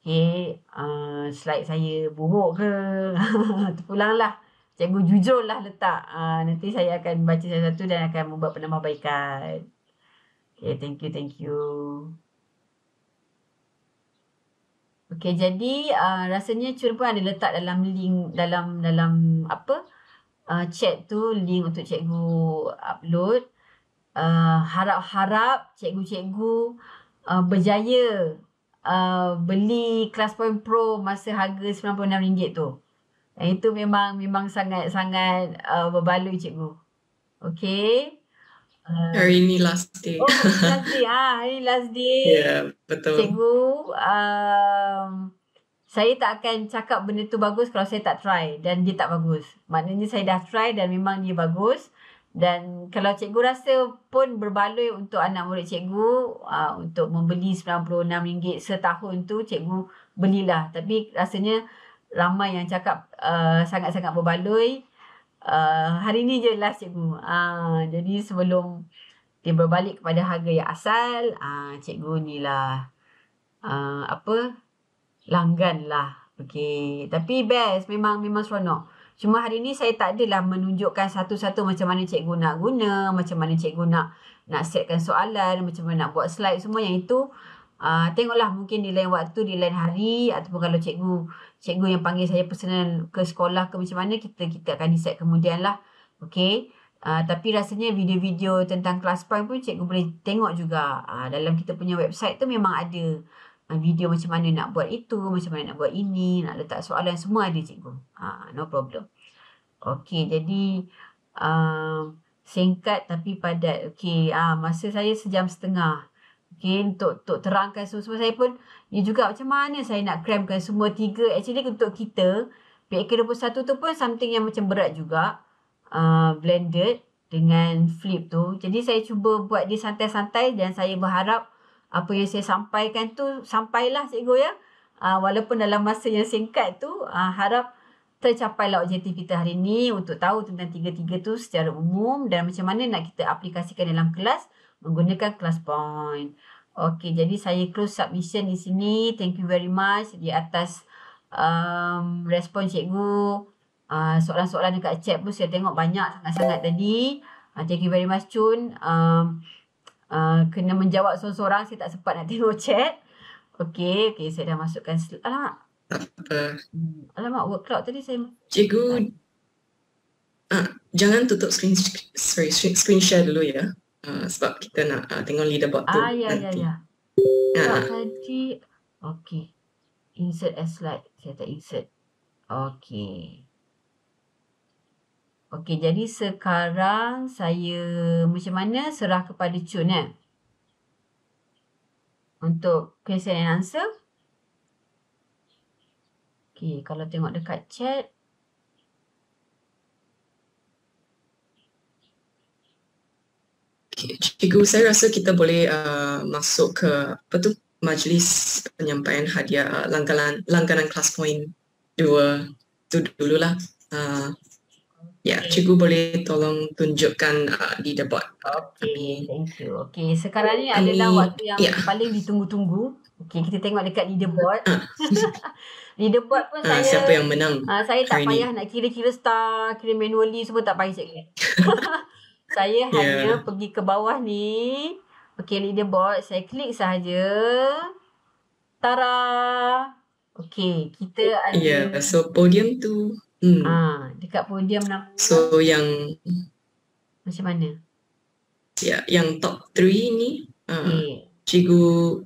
Okey, slide saya buruk ke? Terpulanglah. Cikgu jujurlah letak. Nanti saya akan baca satu-satu dan akan membuat penambahbaikan. Okey, thank you. Okey, jadi rasanya Cun pun ada letak dalam link dalam chat tu, link untuk cikgu upload. Harap cikgu-cikgu berjaya beli ClassPoint Pro masa harga RM96 tu. Dan itu memang sangat-sangat berbaloi cikgu. Okey. Hari ni last day. Oh, last day. Hari last day. Ya, betul. Cikgu, saya tak akan cakap benda tu bagus kalau saya tak try dan dia tak bagus. Maknanya saya dah try dan memang dia bagus. Dan kalau cikgu rasa pun berbaloi untuk anak murid cikgu untuk membeli RM96 setahun tu, cikgu belilah. Tapi rasanya ramai yang cakap sangat-sangat berbaloi. Hari ni je last cikgu. Jadi sebelum dia berbalik kepada harga yang asal, cikgu ni lah langgan lah. Okey, tapi best, memang seronok. Cuma hari ni saya tak adalah menunjukkan satu-satu macam mana cikgu nak guna, macam mana cikgu nak setkan soalan, macam mana nak buat slide, semua yang itu tengoklah mungkin di lain waktu, di lain hari, ataupun kalau cikgu yang panggil saya personal ke sekolah ke macam mana, kita akan decide kemudian lah. Okey. Tapi rasanya video-video tentang ClassPoint pun cikgu boleh tengok juga. Dalam kita punya website tu memang ada video macam mana nak buat itu, macam mana nak buat ini, nak letak soalan, semua ada cikgu. No problem. Okey, jadi singkat tapi padat. Okey, masa saya 1.5 jam. Okey, untuk terangkan semua saya pun, ni juga macam mana saya nak cramkan semua 3. Actually untuk kita, PAK 21 tu pun something yang macam berat juga. Blended dengan flip tu. Jadi saya cuba buat dia santai-santai dan saya berharap apa yang saya sampaikan tu sampailah cikgu ya. Walaupun dalam masa yang singkat tu, harap tercapailah objektif kita hari ni untuk tahu tentang 3-3 tu secara umum dan macam mana nak kita aplikasikan dalam kelas menggunakan ClassPoint. Okey, jadi saya close submission di sini. Thank you very much di atas respon cikgu. Soalan-soalan dekat chat pun saya tengok banyak sangat-sangat tadi. Thank you very much Chun. kena menjawab seorang-seorang. Saya tak sempat nak tengok chat. Okey, saya dah masukkan alamak. Alamak, word cloud tadi saya Cikgu, jangan tutup screen share dulu ya. Sebab kita nak tengok leaderboard tu nanti. Tadi, okey. Insert as slide. Saya tak insert. Okey. Okey, jadi sekarang saya macam mana serah kepada Chun untuk question and answer. Okey, kalau tengok dekat chat. Okay, Cikgu, saya rasa kita boleh masuk ke majlis penyampaian hadiah langganan kelas point 2 tu dululah. Ya, Cikgu boleh tolong tunjukkan leaderboard. Okey, thank you. Okey, sekarang ni adalah waktu yang paling ditunggu-tunggu. Okey, kita tengok dekat leaderboard. Leaderboard pun siapa yang menang? Saya tak payah nak kira-kira star, kira manually semua tak payah cikgu. Saya hanya pergi ke bawah ni. Okey, leaderboard. Saya klik sahaja. Tara! Okey, kita ada... so podium tu. Dekat podium nama. So yang... Macam mana? Yang top 3 ni. Cikgu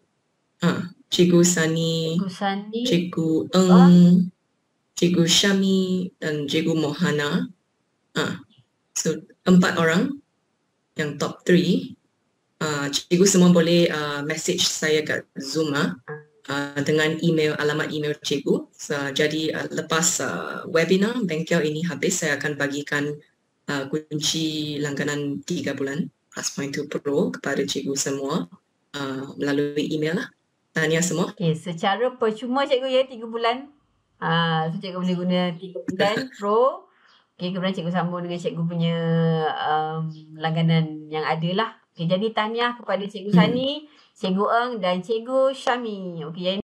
Sani. Cikgu Eng. Cikgu Syami dan Cikgu Mohana. So 4 orang yang top 3. Cikgu semua boleh message saya kat Zoom dengan alamat email cikgu. Jadi lepas webinar bengkel ini habis, saya akan bagikan kunci langganan 3 bulan Plus.2 Pro kepada cikgu semua melalui email lah. Tahniah semua. Okay, secara percuma cikgu ya 3 bulan. So cikgu boleh guna 3 bulan Pro. Okay, kemudian cikgu sambung dengan cikgu punya langganan yang ada lah. Okay, jadi tahniah kepada Cikgu Sani, Cikgu Eng dan Cikgu Syami. Okay,